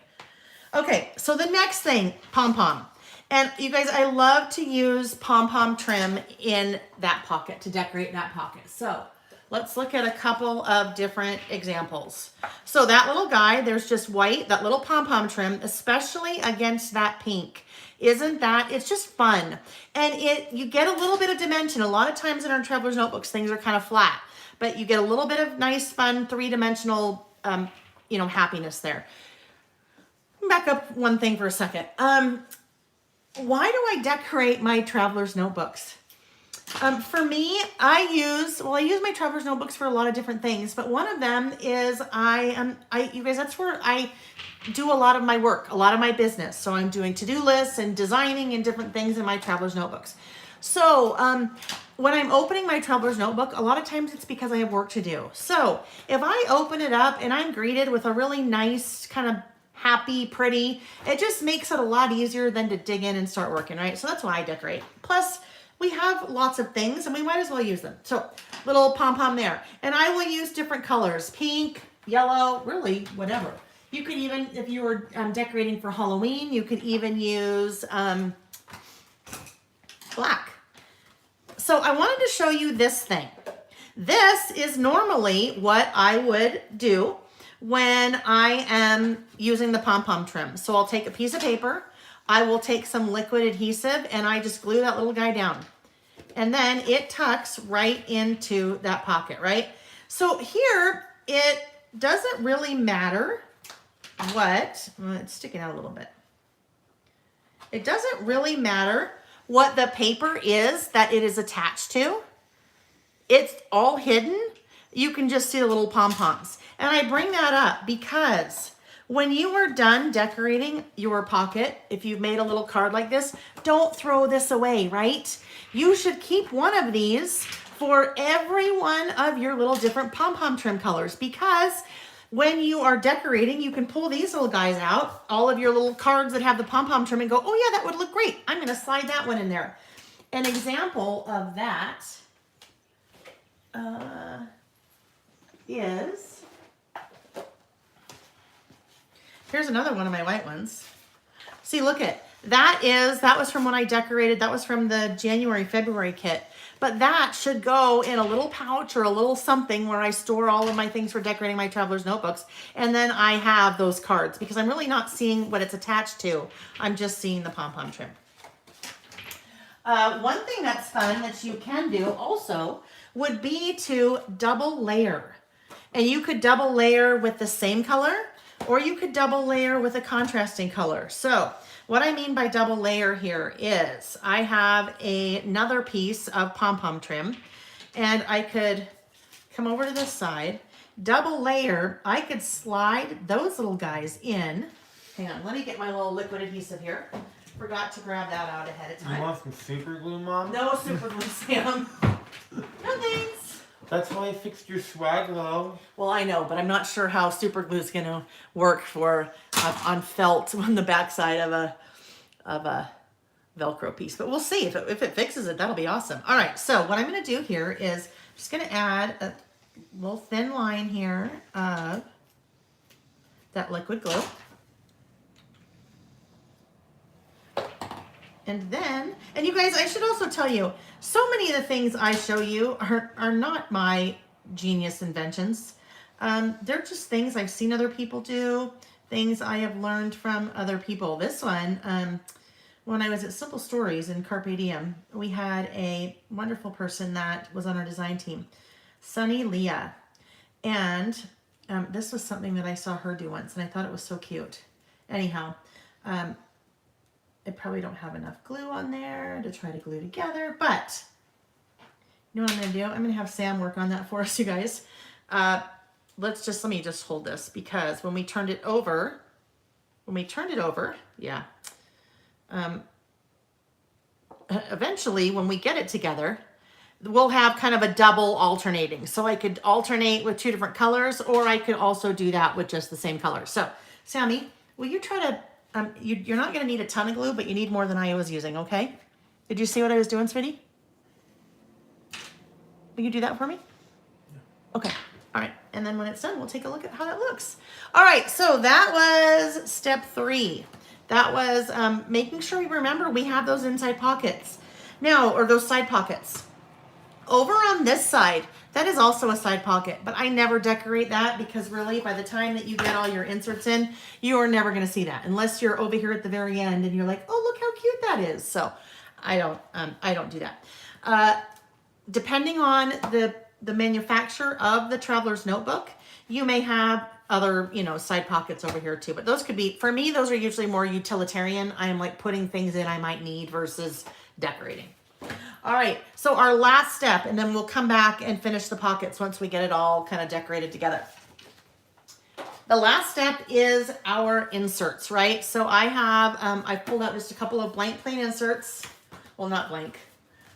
Okay, so the next thing, Pom Pom. And you guys, I love to use Pom Pom Trim in that pocket, to decorate that pocket. So let's look at a couple of different examples. So that little guy, there's just white, that little Pom Pom Trim, especially against that pink. Isn't that, it's just fun. And you get a little bit of dimension. A lot of times in our traveler's notebooks, things are kind of flat, but you get a little bit of nice, fun, three-dimensional, happiness there. Back up one thing for a second. Why do I decorate my traveler's notebooks? For me, I use my traveler's notebooks for a lot of different things, but one of them is you guys, that's where I do a lot of my work, a lot of my business. So I'm doing to-do lists and designing and different things in my traveler's notebooks. So when I'm opening my traveler's notebook, a lot of times it's because I have work to do. So if I open it up and I'm greeted with a really nice kind of happy, pretty, it just makes it a lot easier than to dig in and start working, right? So that's why I decorate. Plus, we have lots of things and we might as well use them. So little pom-pom there. And I will use different colors, pink, yellow, really, whatever. You could even, if you were decorating for Halloween, you could even use black. So I wanted to show you this thing. This is normally what I would do when I am using the Pom Pom Trim. So I'll take a piece of paper, I will take some liquid adhesive, and I just glue that little guy down. And then it tucks right into that pocket, right? So here, it doesn't really matter what, well, it's sticking out a little bit. It doesn't really matter what the paper is that it is attached to. It's all hidden. You can just see the little pom-poms. And I bring that up because when you are done decorating your pocket, if you've made a little card like this, don't throw this away, right? You should keep one of these for every one of your little different pom-pom trim colors, because when you are decorating, you can pull these little guys out, all of your little cards that have the pom-pom trim, and go, oh yeah, that would look great. I'm gonna slide that one in there. An example of that is, here's another one of my white ones. See, look at, that was from when I decorated, that was from the January, February kit. But that should go in a little pouch or a little something where I store all of my things for decorating my traveler's notebooks. And then I have those cards because I'm really not seeing what it's attached to. I'm just seeing the pom-pom trim. One thing that's fun that you can do also would be to double layer. And you could double layer with the same color, or you could double layer with a contrasting color. So what I mean by double layer here is I have another piece of Pom Pom Trim, and I could come over to this side, double layer. I could slide those little guys in. Hang on, let me get my little liquid adhesive here. Forgot to grab that out ahead of time. You want some super glue, Mom? No super glue, Sam. No thanks. That's how I fixed your swag, love. Well, I know, but I'm not sure how super glue is going to work for on felt on the backside of a Velcro piece. But we'll see. If it fixes it, that'll be awesome. All right, so what I'm going to do here is I'm just going to add a little thin line here of that liquid glue. And then, and you guys, I should also tell you, so many of the things I show you are not my genius inventions. They're just things I've seen other people do, things I have learned from other people. This one, when I was at Simple Stories in Carpe Diem, we had a wonderful person that was on our design team, Sunny Leah. And this was something that I saw her do once, and I thought it was so cute. Anyhow, I probably don't have enough glue on there to try to glue together, but you know what I'm going to do? I'm going to have Sam work on that for us, you guys. Let me just hold this, because when we turned it over, yeah. Eventually, when we get it together, we'll have kind of a double alternating. So I could alternate with two different colors, or I could also do that with just the same color. So, Sammy, will you try to, you're not going to need a ton of glue, but you need more than I was using, okay? Did you see what I was doing, sweetie? Will you do that for me? Yeah. Okay. All right. And then when it's done, we'll take a look at how that looks. All right. So that was step 3. That was making sure you remember we have those inside pockets. Now, or those side pockets. Over on this side, that is also a side pocket, but I never decorate that because really by the time that you get all your inserts in, you are never going to see that unless you're over here at the very end and you're like, oh, look how cute that is. So I don't do that. Depending on the manufacturer of the traveler's notebook, you may have other, side pockets over here too, but those could be, for me, those are usually more utilitarian. I am like putting things in I might need versus decorating. All right, so our last step, and then we'll come back and finish the pockets once we get it all kind of decorated together. The last step is our inserts, right? So I have, I pulled out just a couple of blank plain inserts. Well, not blank.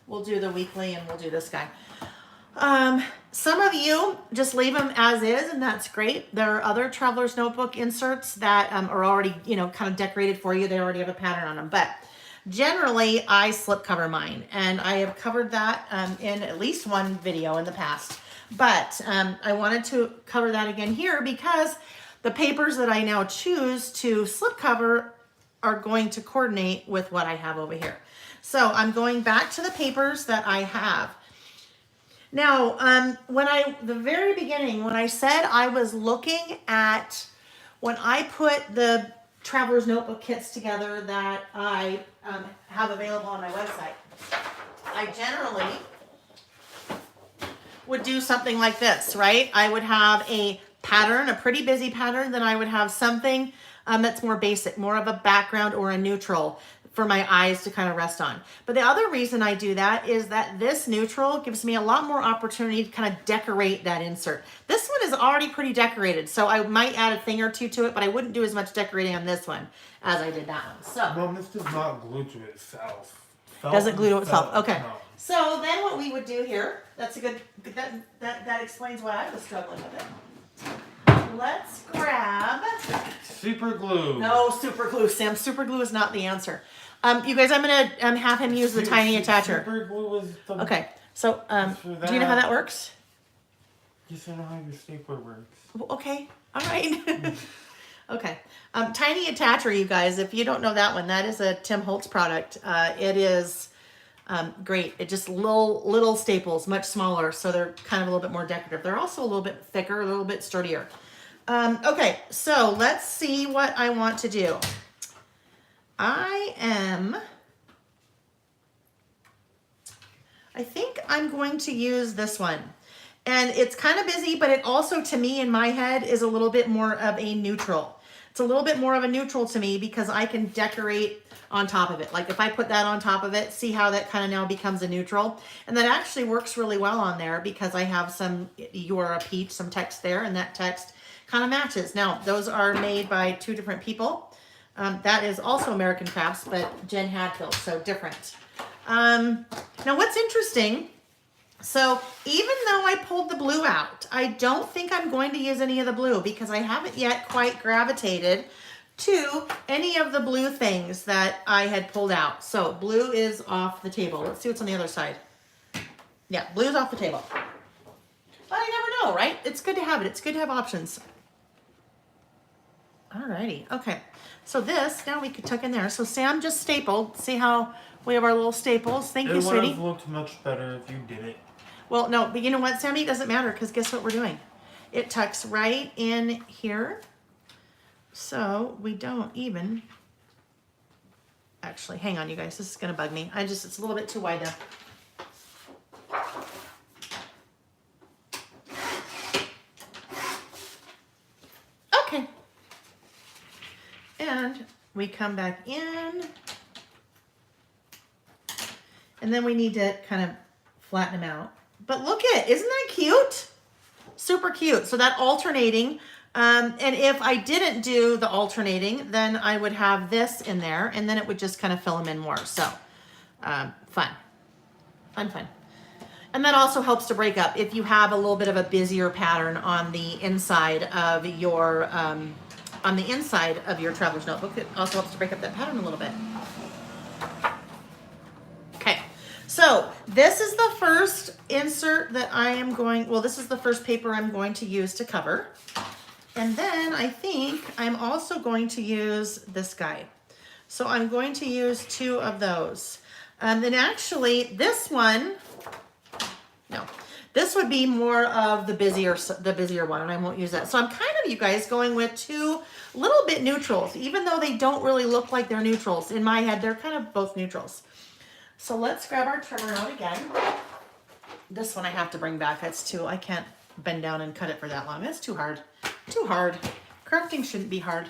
We'll do the weekly and we'll do this guy. Some of you just leave them as is, and that's great. There are other traveler's notebook inserts that are already, kind of decorated for you. They already have a pattern on them, but generally, I slip cover mine, and I have covered that in at least one video in the past. But I wanted to cover that again here because the papers that I now choose to slip cover are going to coordinate with what I have over here. So I'm going back to the papers that I have. Now, the very beginning, when I said I was looking at, when I put the Traveler's Notebook kits together that I have available on my website, I generally would do something like this, right? I would have a pattern, a pretty busy pattern, then I would have something that's more basic, more of a background or a neutral for my eyes to kind of rest on. But the other reason I do that is that this neutral gives me a lot more opportunity to kind of decorate that insert. This one is already pretty decorated, so I might add a thing or two to it, but I wouldn't do as much decorating on this one as I did that one. So, Mom, this does not glue to itself. Doesn't glue to itself. Felt, Okay. no. So then what we would do here, that's a good, that explains why I was struggling with it. Let's grab. Super glue. No, super glue, Sam. Super glue is not the answer. You guys, I'm going to have him use the tiny attacher. Super glue is the... Okay. So, do you know how that works? Yes, I know how your stapler works. Okay. All right. Okay. Tiny attacher, you guys. If you don't know that one, that is a Tim Holtz product. It is great. It just little staples, much smaller, so they're kind of a little bit more decorative. They're also a little bit thicker, a little bit sturdier. Okay, so let's see what I want to do. I think I'm going to use this one. And it's kind of busy, but it also, to me, in my head, is a little bit more of a neutral. It's a little bit more of a neutral to me because I can decorate on top of it. Like if I put that on top of it, see how that kind of now becomes a neutral? And that actually works really well on there because I have some, "You are a peach," some text there, and that text kind of matches. Now, those are made by two different people. That is also American Crafts, but Jen Hadfield, so different. Now, what's interesting, so even though I pulled the blue out, I don't think I'm going to use any of the blue because I haven't yet quite gravitated to any of the blue things that I had pulled out. So blue is off the table. Let's see what's on the other side. Yeah, blue's off the table. But I never know, right? It's good to have it. It's good to have options. Alrighty, okay. So this, now we could tuck in there. So Sam just stapled. See how we have our little staples? Thank you, It would sweetie. have looked much better if you did it. Well, no, but you know what, Sammy? It doesn't matter because guess what we're doing? It tucks right in here. So we don't even, actually, hang on, you guys. This is going to bug me. It's a little bit too wide now. Okay. And we come back in. And then we need to kind of flatten them out. But look at it. Isn't that cute? Super cute. So that alternating. And if I didn't do the alternating, then I would have this in there. And then it would just kind of fill them in more. So fun. Fun. And that also helps to break up. If you have a little bit of a busier pattern on the inside of your Traveler's Notebook, it also helps to break up that pattern a little bit. Okay, so this is the first insert that this is the first paper I'm going to use to cover. And then I think I'm also going to use this guy. So I'm going to use two of those. Then actually this one, no, this would be more of the busier one, and I won't use that. So I'm kind of, you guys, going with two little bit neutrals, even though they don't really look like they're neutrals. In my head, they're kind of both neutrals. So let's grab our trimmer out again. This one I have to bring back. I can't bend down and cut it for that long. That's too hard. Too hard. Crafting shouldn't be hard.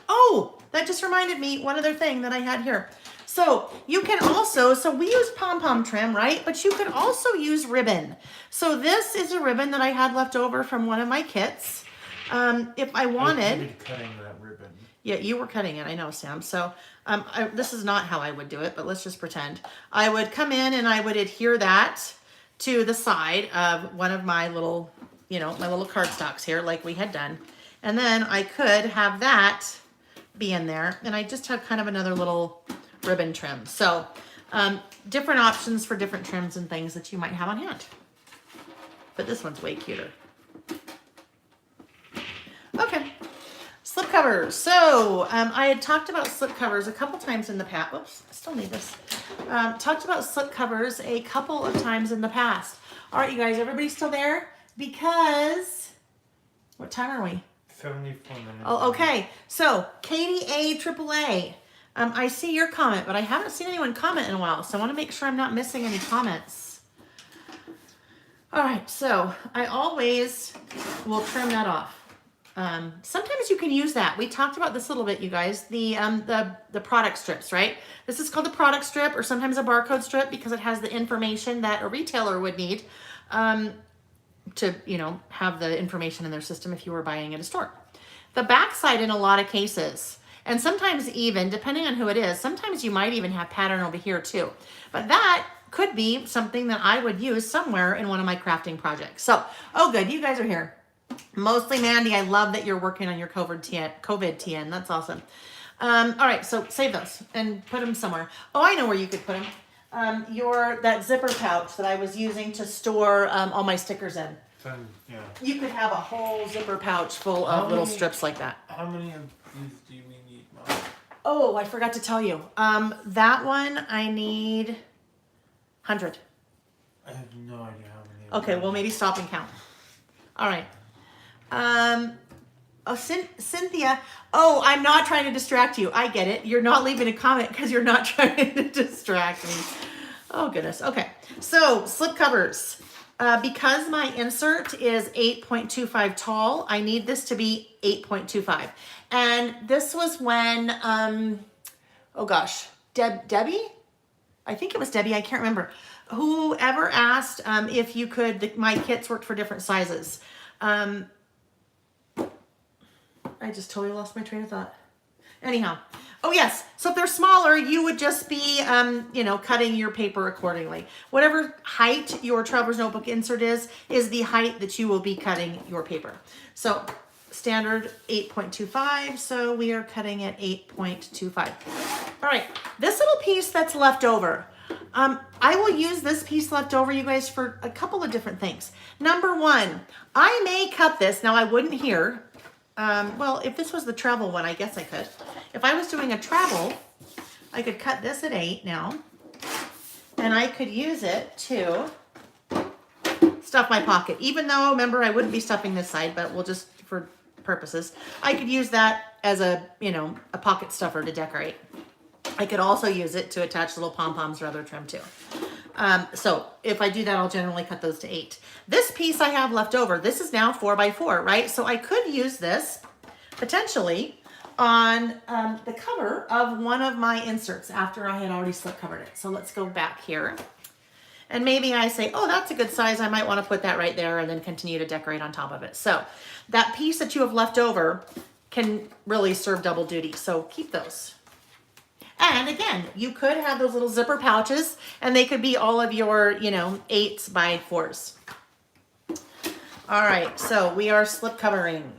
Oh, that just reminded me one other thing that I had here. So you can also, we use Pom Pom Trim, right? But you can also use ribbon. So this is a ribbon that I had left over from one of my kits. If I wanted... I hated cutting that ribbon. Yeah, you were cutting it. I know, Sam. So this is not how I would do it, but let's just pretend. I would come in and I would adhere that to the side of one of my little, my little cardstocks here, like we had done. And then I could have that be in there. And I just have kind of another little ribbon trim. So different options for different trims and things that you might have on hand. but this one's way cuter. Okay, slip covers. So I had talked about slip covers a couple times in the past. Oops, I still need this. Talked about slip covers a couple of times in the past. All right, you guys, everybody still there? Because, what time are we? 74 minutes. Oh, okay. So, Katie A. AAA. I see your comment, but I haven't seen anyone comment in a while, so I want to make sure I'm not missing any comments. All right, so I always will trim that off. Sometimes you can use that. We talked about this a little bit, you guys. The product strips, right? This is called the product strip, or sometimes a barcode strip, because it has the information that a retailer would need to, you know, have the information in their system if you were buying at a store. The backside in a lot of cases, and sometimes even, depending on who it is, sometimes you might even have pattern over here too. But that could be something that I would use somewhere in one of my crafting projects. So, oh good, you guys are here. Mostly Mandy, I love that you're working on your COVID TN. That's awesome. All right, so save those and put them somewhere. Oh, I know where you could put them. That zipper pouch that I was using to store all my stickers in. Yeah. You could have a whole zipper pouch full of little strips like that. How many of these do we need, Mom? Oh, I forgot to tell you. That one I need 100. I have no idea how many. Okay, well maybe stop and count. All right. Oh, Cynthia. Oh, I'm not trying to distract you. I get it. You're not leaving a comment because you're not trying to distract me. Oh, goodness. Okay. So, slip covers. Because my insert is 8.25 tall, I need this to be 8.25. And this was when, oh gosh, Debbie? I think it was Debbie. I can't remember. Whoever asked if you could, my kits worked for different sizes. I just totally lost my train of thought. Anyhow. Oh, yes. So if they're smaller, you would just be, you know, cutting your paper accordingly. Whatever height your Traveler's Notebook insert is the height that you will be cutting your paper. So standard 8.25. So we are cutting at 8.25. All right. This little piece that's left over. I will use this piece left over, you guys, for a couple of different things. Number one, I may cut this. Now, I wouldn't here. Well, if this was the travel one, I guess I could. If I was doing a travel, I could cut this at 8 now. And I could use it to stuff my pocket. Even though, remember, I wouldn't be stuffing this side, but we'll just, for purposes, I could use that as a, you know, a pocket stuffer to decorate. I could also use it to attach little pom-poms or other trim too. So if I do that, I'll generally cut those to 8. This piece I have left over, this is now 4x4, right? So I could use this potentially on the cover of one of my inserts after I had already slip covered it. So let's go back here. And maybe I say, oh, that's a good size. I might want to put that right there and then continue to decorate on top of it. So that piece that you have left over can really serve double duty. So keep those. And again, you could have those little zipper pouches and they could be all of your, you know, 8x4s. All right, so we are slip covering.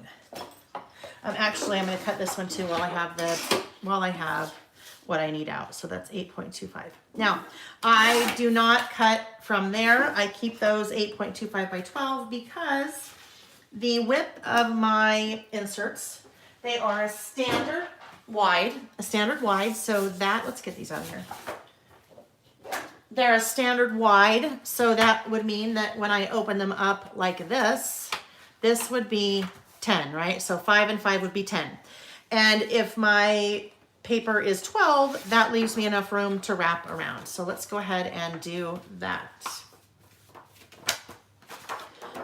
Actually, I'm going to cut this one too while I have what I need out. So that's 8.25. Now, I do not cut from there. I keep those 8.25 by 12 because the width of my inserts, they are a standard wide. So that, let's get these out of here. They're a standard wide. So that would mean that when I open them up like this would be 10, right? So 5 and 5 would be 10. And if my paper is 12, that leaves me enough room to wrap around. So let's go ahead and do that.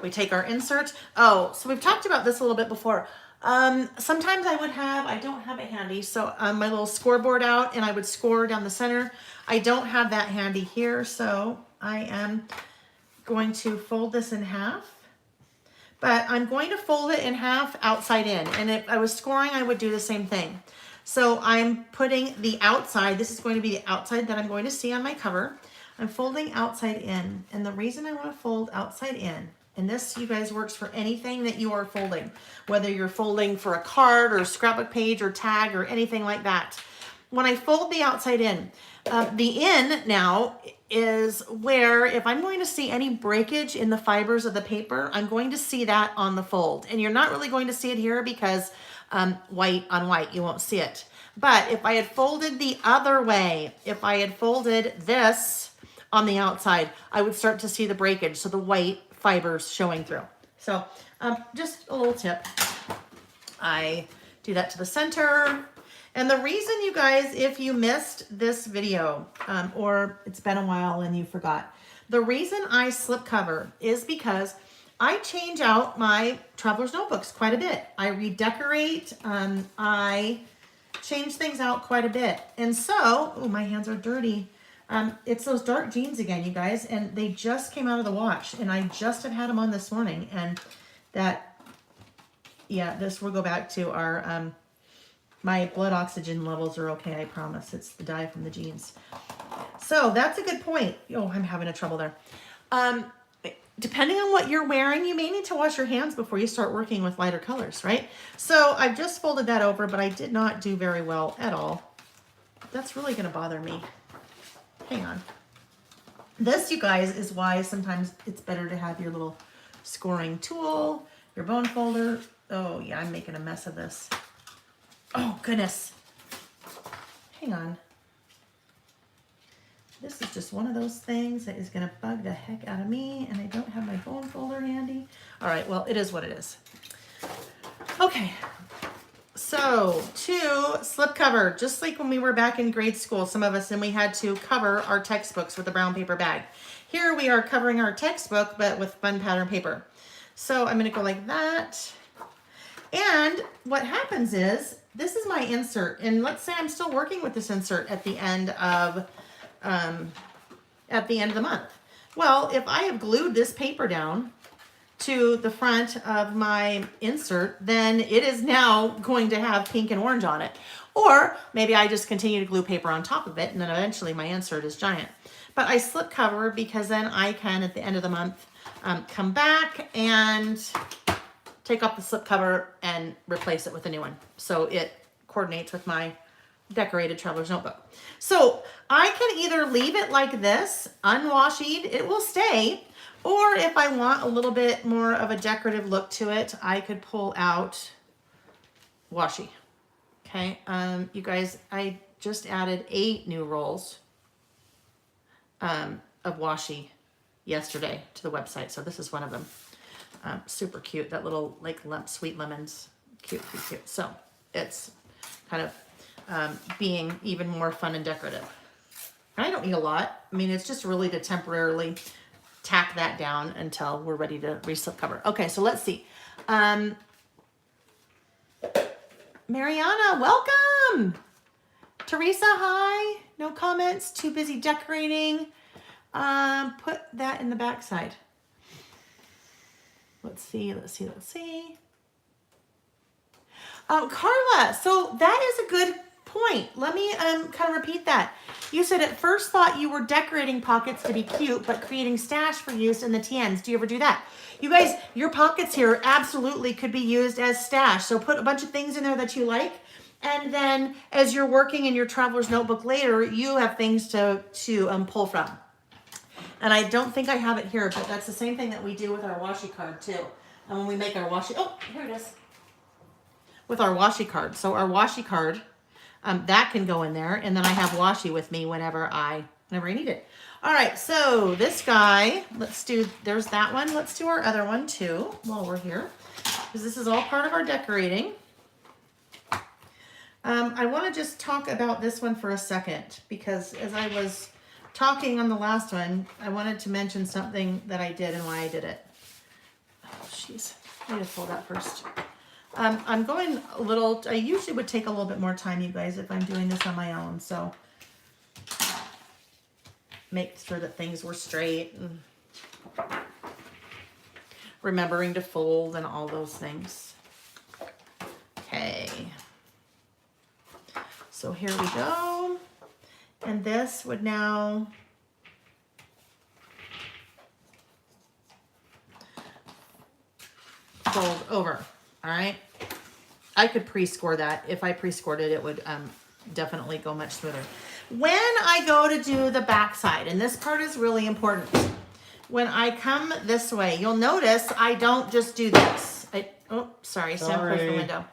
We take our insert. Oh, so we've talked about this a little bit before. Sometimes I don't have it handy. So my little scoreboard out and I would score down the center. I don't have that handy here. So I am going to fold this in half, but I'm going to fold it in half outside in. And if I was scoring, I would do the same thing. So I'm putting the outside, this is going to be the outside that I'm going to see on my cover. I'm folding outside in. And the reason I want to fold outside in, and this, you guys, works for anything that you are folding, whether you're folding for a card or a scrapbook page or tag or anything like that. When I fold the outside in, the in now is where if I'm going to see any breakage in the fibers of the paper, I'm going to see that on the fold. And you're not really going to see it here because white on white, you won't see it. But if I had folded the other way, if I had folded this on the outside, I would start to see the breakage. So the white fibers showing through. So just a little tip. I do that to the center. And the reason, you guys, if you missed this video or it's been a while and you forgot, the reason I slip cover is because I change out my traveler's notebooks quite a bit. I redecorate, I change things out quite a bit. And so, oh, my hands are dirty. It's those dark jeans again, you guys, and they just came out of the wash and I just have had them on this morning. And that, yeah, this will go back to our, my blood oxygen levels are okay, I promise. It's the dye from the jeans. So that's a good point. Oh, I'm having a trouble there. Depending on what you're wearing, you may need to wash your hands before you start working with lighter colors, right? So I've just folded that over, but I did not do very well at all. That's really gonna bother me. Hang on. This, you guys, is why sometimes it's better to have your little scoring tool, your bone folder. Oh yeah, I'm making a mess of this. Oh, goodness. Hang on. This is just one of those things that is going to bug the heck out of me, and I don't have my bone folder handy. All right, well, it is what it is. Okay. So, to slip cover, just like when we were back in grade school, some of us, and we had to cover our textbooks with a brown paper bag. Here we are covering our textbook, but with fun pattern paper. So, I'm going to go like that. And what happens is, this is my insert, and let's say I'm still working with this insert at the end of the month. Well, if I have glued this paper down to the front of my insert, then it is now going to have pink and orange on it. Or maybe I just continue to glue paper on top of it, and then eventually my insert is giant. But I slip cover because then I can, at the end of the month, come back and take off the slip cover and replace it with a new one. So it coordinates with my decorated traveler's notebook. So I can either leave it like this, unwashed, it will stay, or if I want a little bit more of a decorative look to it, I could pull out washi. Okay, you guys, I just added 8 new rolls of washi yesterday to the website. So this is one of them. Super cute. That little like sweet lemons. Cute, cute, cute. So it's kind of being even more fun and decorative. I don't need a lot. I mean, it's just really to temporarily tack that down until we're ready to re-slip cover. Okay, so let's see. Mariana, welcome. Teresa, hi. No comments. Too busy decorating. Put that in the back side. Let's see. Carla, so that is a good point. Let me kind of repeat that. You said at first thought you were decorating pockets to be cute, but creating stash for use in the TNs. Do you ever do that? You guys, your pockets here absolutely could be used as stash. So put a bunch of things in there that you like. And then as you're working in your traveler's notebook later, you have things to pull from. And I don't think I have it here, but that's the same thing that we do with our washi card too. And when we make our washi, oh, here it is. With our washi card. So our washi card, that can go in there. And then I have washi with me whenever I need it. All right, so this guy, there's that one. Let's do our other one too while we're here. Because this is all part of our decorating. I want to just talk about this one for a second. Because as I was talking on the last one, I wanted to mention something that I did and why I did it. Oh, jeez. I need to pull that first. I'm going a little, I usually would take a little bit more time, you guys, if I'm doing this on my own. So make sure that things were straight and remembering to fold and all those things. Okay. So here we go. And this would now fold over. All right. I could pre-score that. If I pre-scored it, it would definitely go much smoother. when I go to do the back side, and this part is really important, when I come this way, you'll notice I don't just do this. Sorry, Sam closed the window.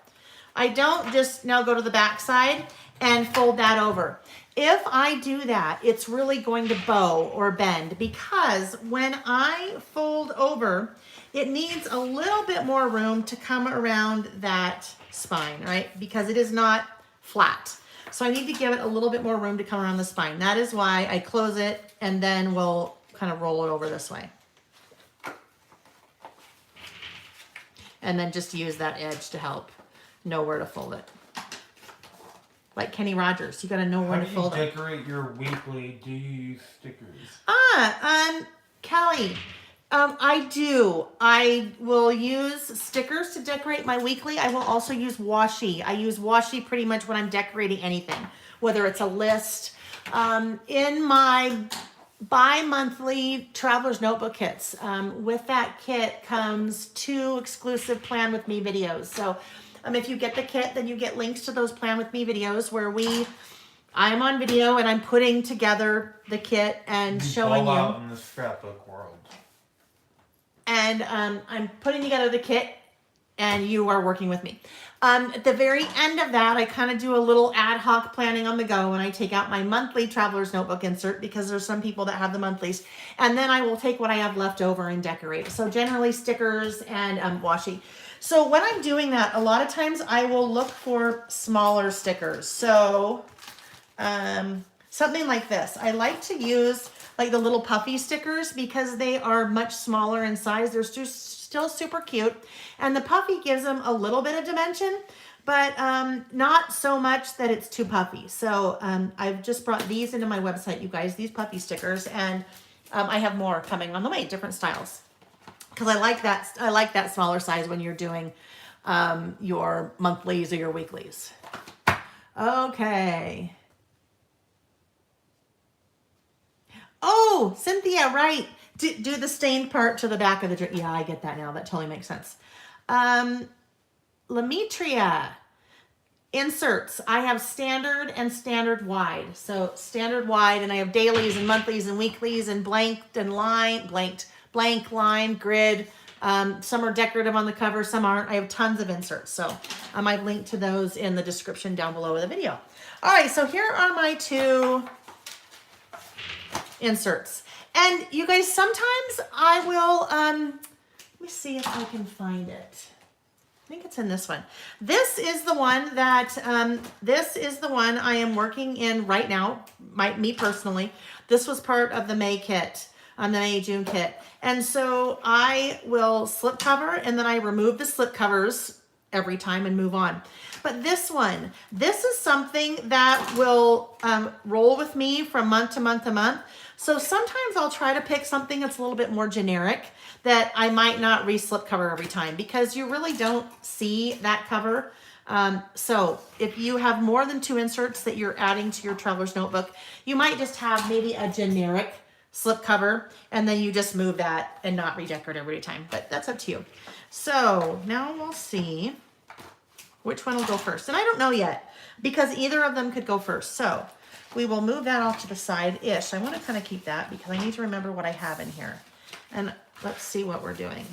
I don't just now go to the back side and fold that over. If I do that, it's really going to bow or bend, because when I fold over, it needs a little bit more room to come around that spine, right? Because it is not flat. So I need to give it a little bit more room to come around the spine. That is why I close it, and then we'll kind of roll it over this way. And then just use that edge to help know where to fold it. Like Kenny Rogers, you gotta know where to fold it. How do you decorate your weekly? Do you use stickers? Kelly, I do. I will use stickers to decorate my weekly. I will also use washi. I use washi pretty much when I'm decorating anything, whether it's a list. In my bi-monthly traveler's notebook kits, with that kit comes 2 exclusive Plan With Me videos. So if you get the kit, then you get links to those Plan With Me videos where I'm on video and I'm putting together the kit and showing you. All out in the scrapbook world. And I'm putting together the kit and you are working with me. At the very end of that, I kind of do a little ad hoc planning on the go, and I take out my monthly traveler's notebook insert, because there's some people that have the monthlies. And then I will take what I have left over and decorate. So generally stickers and washi. So when I'm doing that, a lot of times I will look for smaller stickers. So something like this. I like to use like the little puffy stickers because they are much smaller in size. They're still super cute. And the puffy gives them a little bit of dimension, but not so much that it's too puffy. So I've just brought these into my website, you guys, these puffy stickers. And I have more coming on the way, different styles. Because I like that smaller size when you're doing your monthlies or your weeklies. Okay. Oh, Cynthia, right. Do the stained part to the back of the drink. Yeah, I get that now. That totally makes sense. Lametria. Inserts. I have standard and standard wide. So standard wide, and I have dailies and monthlies and weeklies and blanked and blank line, grid. Some are decorative on the cover, some aren't. I have tons of inserts. So I've linked to those in the description down below of the video. All right, so here are my 2 inserts. And you guys, sometimes I will, let me see if I can find it. I think it's in this one. This is the one that, I am working in right now, me personally. This was part of the May kit, the May-June kit. And so I will slip cover, and then I remove the slip covers every time and move on. But this is something that will roll with me from month to month to month. So sometimes I'll try to pick something that's a little bit more generic that I might not re-slip cover every time, because you really don't see that cover. So if you have more than 2 inserts that you're adding to your traveler's notebook, you might just have maybe a generic slip cover, and then you just move that and not redecorate every time. But that's up to you. So now we'll see which one will go first. And I don't know yet, because either of them could go first. So we will move that off to the side-ish. I want to kind of keep that because I need to remember what I have in here. And let's see what we're doing.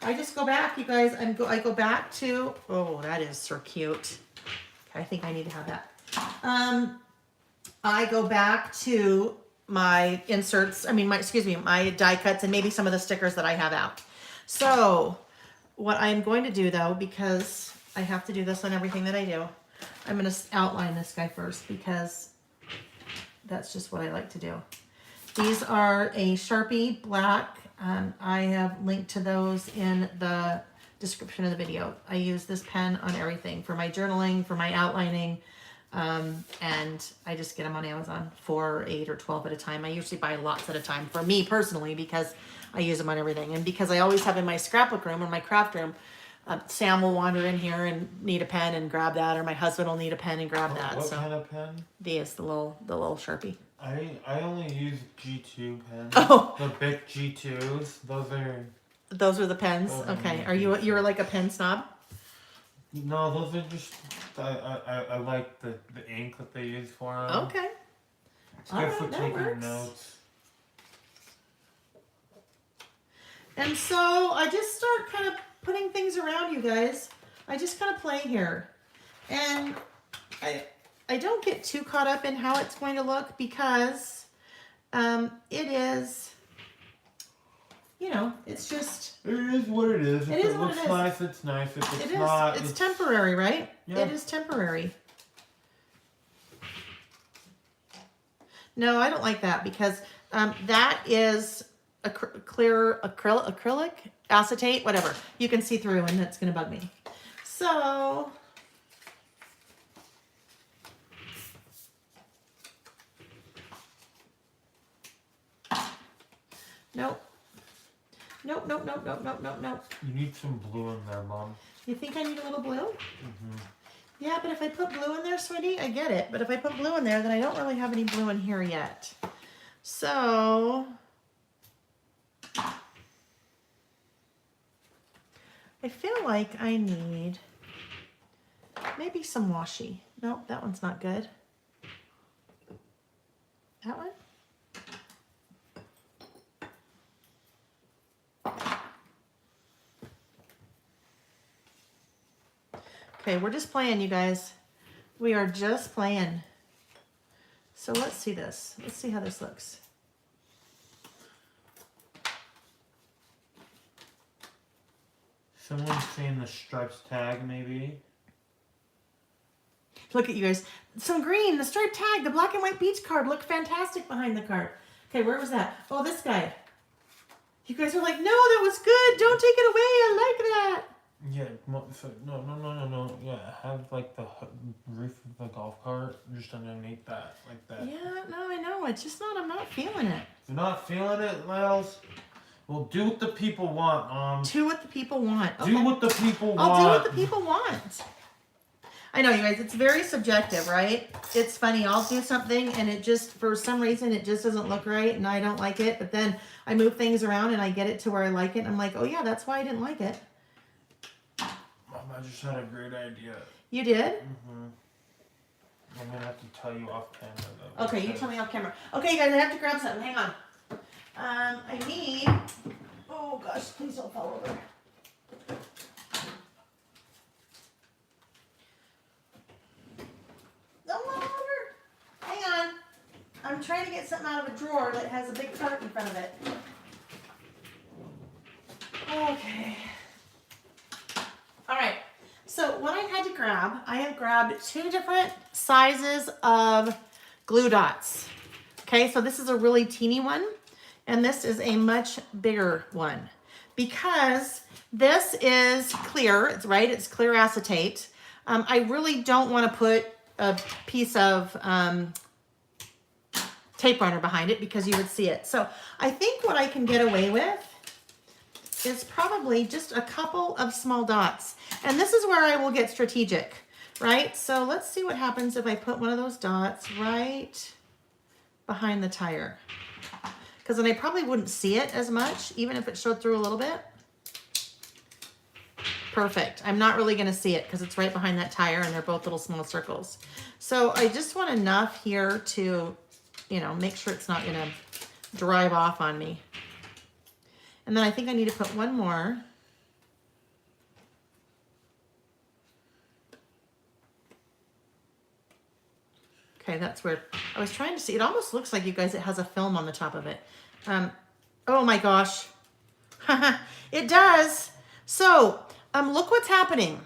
I just go back, you guys. I go back to, oh, that is so cute. Okay, I think I need to have that. I go back to my inserts, my die cuts and maybe some of the stickers that I have out. So what I'm going to do though, because I have to do this on everything that I do, I'm going to outline this guy first because that's just what I like to do. These are a Sharpie black. I have linked to those in the description of the video. I use this pen on everything for my journaling, for my outlining, and I just get them on Amazon for 8 or 12 at a time. I usually buy lots at a time for me personally because I use them on everything. And because I always have in my scrapbook room or my craft room, Sam will wander in here and need a pen and grab that, or my husband will need a pen and grab that. What kind of pen? These, the little Sharpie. I only use G2 pens. Oh. The Bic G2s. Those are... Those are the pens. Those are Okay. my Are you're pens. like a pen snob? No, those are just. I like the ink that they use for them. Okay. It's good for Alright, that taking works. notes. And so I just start kind of putting things around, you guys. I just kind of play here. And I don't get too caught up in how it's going to look because it is, you know, it's just... It is what it is. If It is it what looks it is. nice, it's nice. If it's It is. not, It's temporary, right? Yeah. It is temporary. No, I don't like that because that is clear acrylic, acetate, whatever. You can see through and that's going to bug me. So... Nope. Nope, nope, nope, nope, nope, nope, nope. You need some blue in there, Mom. You think I need a little blue? Mm-hmm. Yeah, but if I put blue in there, sweetie, I get it. But if I put blue in there, then I don't really have any blue in here yet. So... I feel like I need maybe some washi. Nope, that one's not good. That one? Okay, we're just playing, you guys. We are just playing. So let's see this. Let's see how this looks. Someone's saying the stripes tag, maybe. Look at you guys. Some green, the striped tag, the black and white beach card looked fantastic behind the card. Okay, where was that? Oh, this guy. You guys are like, no, that was good. Don't take it away. I like that. Yeah, so, no. Yeah, have like the roof of the golf cart just underneath that, like that. Yeah, no, I know. It's just not, I'm not feeling it. If you're not feeling it, Laels, well, do what the people want, Do what the people want. Okay. Do what the people want. I'll do what the people want. I know, you guys, it's very subjective, right? It's funny, I'll do something and it just, for some reason, it just doesn't look right and I don't like it. But then I move things around and I get it to where I like it. And I'm like, oh yeah, that's why I didn't like it. Mom, I just had a great idea. You did? Mm-hmm. I'm going to have to tell you off camera, though. Okay, you tell me off camera. Okay, you guys, I have to grab something. Hang on. I need, oh gosh, please don't fall over. Don't fall over. Hang on. I'm trying to get something out of a drawer that has a big cart in front of it. Okay. All right. So what I had to grab, I have grabbed 2 different sizes of glue dots. Okay, so this is a really teeny one, and this is a much bigger one. Because this is clear, it's right, it's clear acetate. I really don't want to put a piece of tape runner behind it because you would see it. So I think what I can get away with is probably just a couple of small dots. And this is where I will get strategic, right? So let's see what happens if I put one of those dots right behind the tire. Because then I probably wouldn't see it as much, even if it showed through a little bit. Perfect. I'm not really going to see it because it's right behind that tire and they're both little small circles. So I just want enough here to, you know, make sure it's not going to drive off on me. And then I think I need to put one more. Okay, that's weird. I was trying to see. It almost looks like, you guys, it has a film on the top of it. Oh my gosh. It does. So, look what's happening.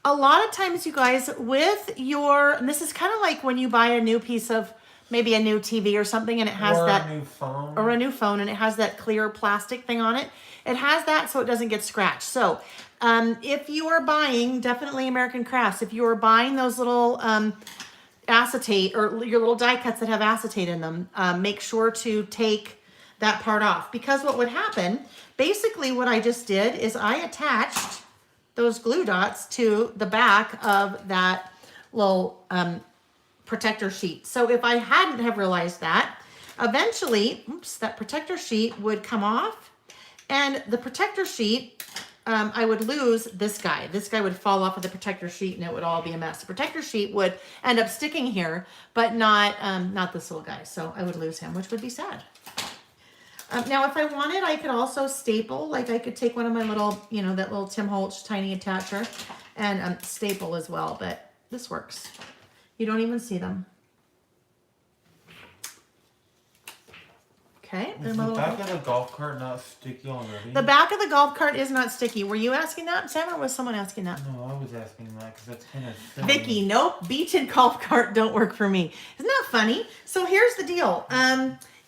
A lot of times, you guys, with your, and this is kind of like when you buy a new piece of, maybe a new TV or something, and it has that, a new phone. or a new phone, and it has that clear plastic thing on it. It has that so it doesn't get scratched. So, if you are buying, definitely American Crafts, if you are buying those little acetate, or your little die cuts that have acetate in them, make sure to take that part off. Because what would happen, basically what I just did is I attached those glue dots to the back of that little protector sheet. So if I hadn't have realized that, eventually, oops, that protector sheet would come off And the protector sheet, I would lose this guy. This guy would fall off of the protector sheet and it would all be a mess. The protector sheet would end up sticking here, but not this little guy. So I would lose him, which would be sad. Now, if I wanted, I could also staple. Like I could take one of my little, you know, that little Tim Holtz tiny attacher and staple as well. But this works. You don't even see them. Okay. Is the back of the golf cart not sticky already? The back of the golf cart is not sticky. Were you asking that, Sam, or was someone asking that? No, I was asking that because that's kind of thin. Vicky, nope. Beach and golf cart don't work for me. Isn't that funny? So here's the deal.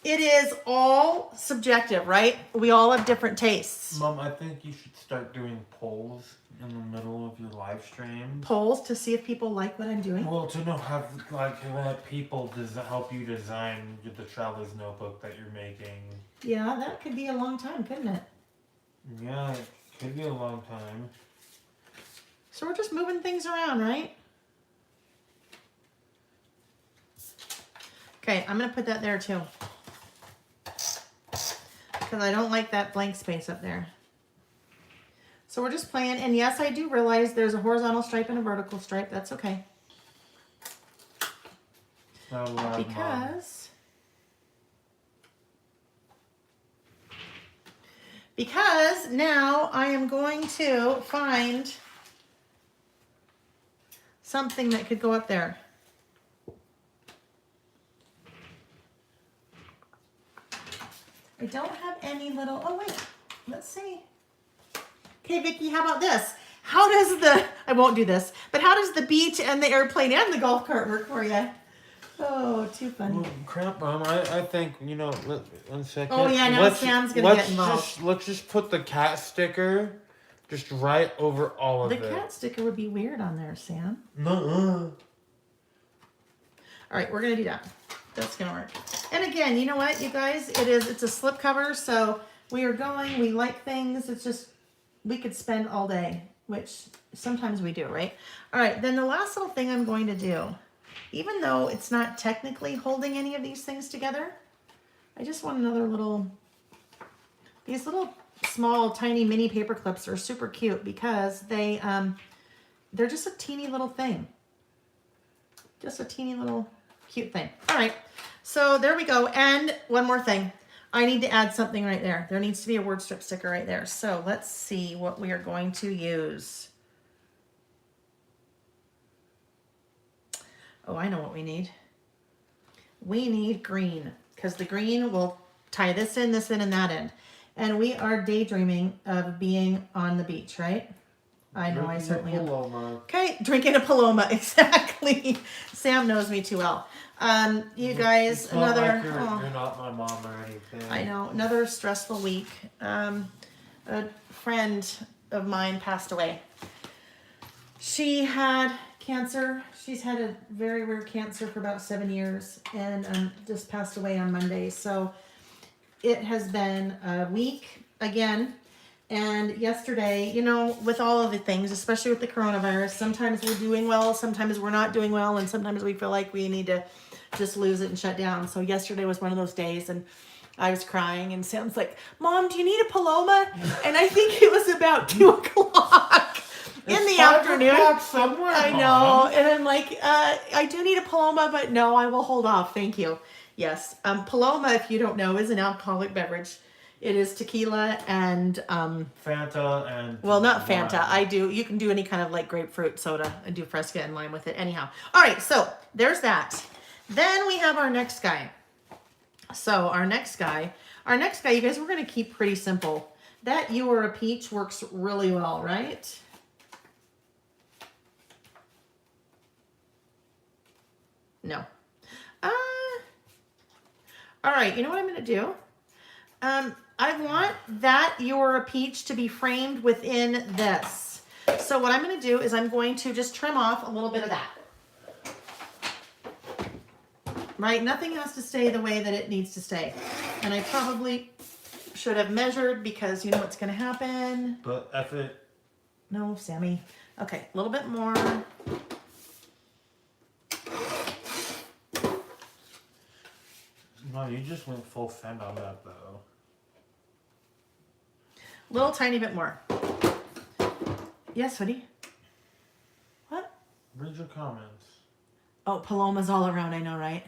It is all subjective, right? We all have different tastes. Mom, I think you should start doing polls in the middle of your live stream. Polls to see if people like what I'm doing? Well, to know how, like, let people help you design the traveler's notebook that you're making. Yeah, that could be a long time, couldn't it? Yeah, it could be a long time. So we're just moving things around, right? Okay, I'm going to put that there too. Because I don't like that blank space up there. So we're just playing, and yes, I do realize there's a horizontal stripe and a vertical stripe. That's okay. Not allowed, because now I am going to find something that could go up there. I don't have any little, oh wait, let's see. Okay, Vicky, how about this? How does the, I won't do this, but how does the beach and the airplane and the golf cart work for you? Oh, too funny. Well, crap, Mom. I think, you know, 1 second. Oh, yeah, now Sam's going to get involved. Let's just put the cat sticker just right over all of it. The cat sticker would be weird on there, Sam. Nuh-uh. All right, we're going to do that. That's going to work. And again, you know what, you guys? It's a slip cover, so we like things. It's just, we could spend all day, which sometimes we do, right? All right, then the last little thing I'm going to do, even though it's not technically holding any of these things together, I just want another little, these little small tiny mini paper clips are super cute because they're just a teeny little thing. Just a teeny little cute thing. All right, so there we go. And one more thing. I need to add something right there. There needs to be a Wordstrip sticker right there. So let's see what we are going to use. Oh, I know what we need. We need green because the green will tie this in, and that end. And we are daydreaming of being on the beach, right? I know, I certainly am. Okay, drinking a Paloma, exactly. Sam knows me too well. You guys, another. Like you're not my mom or anything. I know, another stressful week. A friend of mine passed away. She had cancer. She's had a very rare cancer for about 7 years, and just passed away on Monday. So it has been a week again. And yesterday, you know, with all of the things, especially with the coronavirus, sometimes we're doing well, sometimes we're not doing well, and sometimes we feel like we need to just lose it and shut down. So yesterday was one of those days, and I was crying, and Sam's like, "Mom, do you need a Paloma?" And I think it was about 2 o'clock in the afternoon. Somewhere, I know, and I'm like, I do need a Paloma, but no, I will hold off. Thank you. Yes, Paloma, if you don't know, is an alcoholic beverage. It is tequila and Fanta and well, not Fanta. lime. You can do any kind of like grapefruit soda and do Fresca and lime with it. Anyhow, all right. So there's that. Then we have our next guy. So our next guy, you guys, we're gonna keep pretty simple. That "You Are a Peach" works really well, right? No. All right. You know what I'm gonna do? I want that "You Are a Peach" to be framed within this. So what I'm going to do is I'm going to just trim off a little bit of that. Right? Nothing has to stay the way that it needs to stay. And I probably should have measured because you know what's going to happen. But F it. No, Sammy. Okay, a little bit more. No, you just went full send on that though. Little tiny bit more. Yes, sweetie? What? Read your comments. Oh, Palomas all around, I know, right?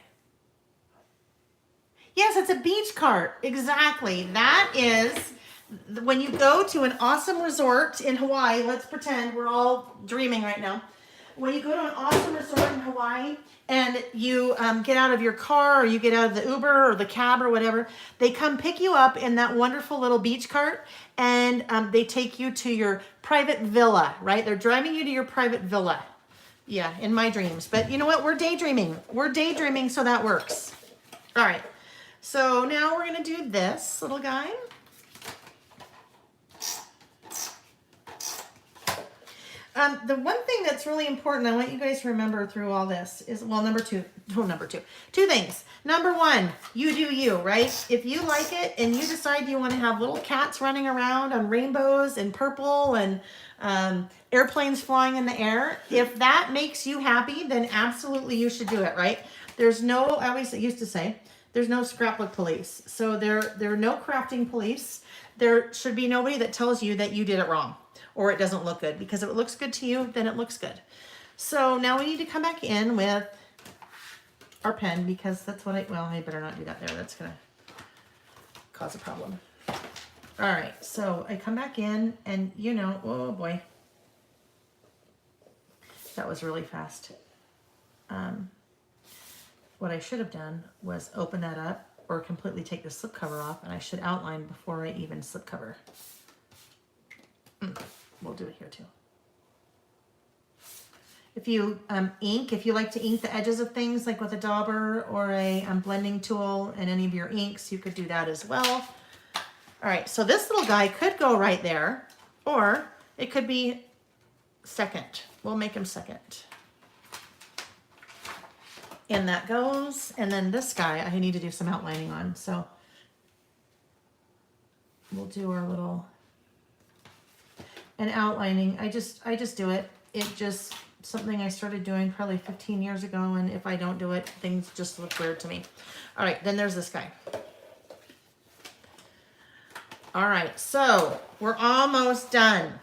Yes, it's a beach cart. Exactly. That is when you go to an awesome resort in Hawaii. Let's pretend we're all dreaming right now. When you go to an awesome resort in Hawaii and you get out of your car or you get out of the Uber or the cab or whatever, they come pick you up in that wonderful little beach cart and they take you to your private villa, right? They're driving you to your private villa. Yeah, in my dreams. But you know what? We're daydreaming. We're daydreaming, so that works. All right. So now we're going to do this little guy. The one thing that's really important, I want you guys to remember through all this is, well, two things. Number one, you do you, right? If you like it and you decide you want to have little cats running around on rainbows and purple and airplanes flying in the air, if that makes you happy, then absolutely you should do it, right? There's no, I always used to say, there's no scrapbook police. So there are no crafting police. There should be nobody that tells you that you did it wrong or it doesn't look good, because if it looks good to you, then it looks good. So now we need to come back in with our pen, because that's what I better not do that there. That's gonna cause a problem. All right, so I come back in and oh boy, that was really fast. What I should have done was open that up or completely take the slipcover off, and I should outline before I even slipcover. We'll do it here too. If you ink, if you like to ink the edges of things, like with a dauber or a blending tool and any of your inks, you could do that as well. All right, so this little guy could go right there, or it could be second. We'll make him second. And that goes, and then this guy I need to do some outlining on, so we'll do our little, and outlining, I just do it. It just, something I started doing probably 15 years ago, and if I don't do it, things just look weird to me. All right, then there's this guy. All right, so we're almost done.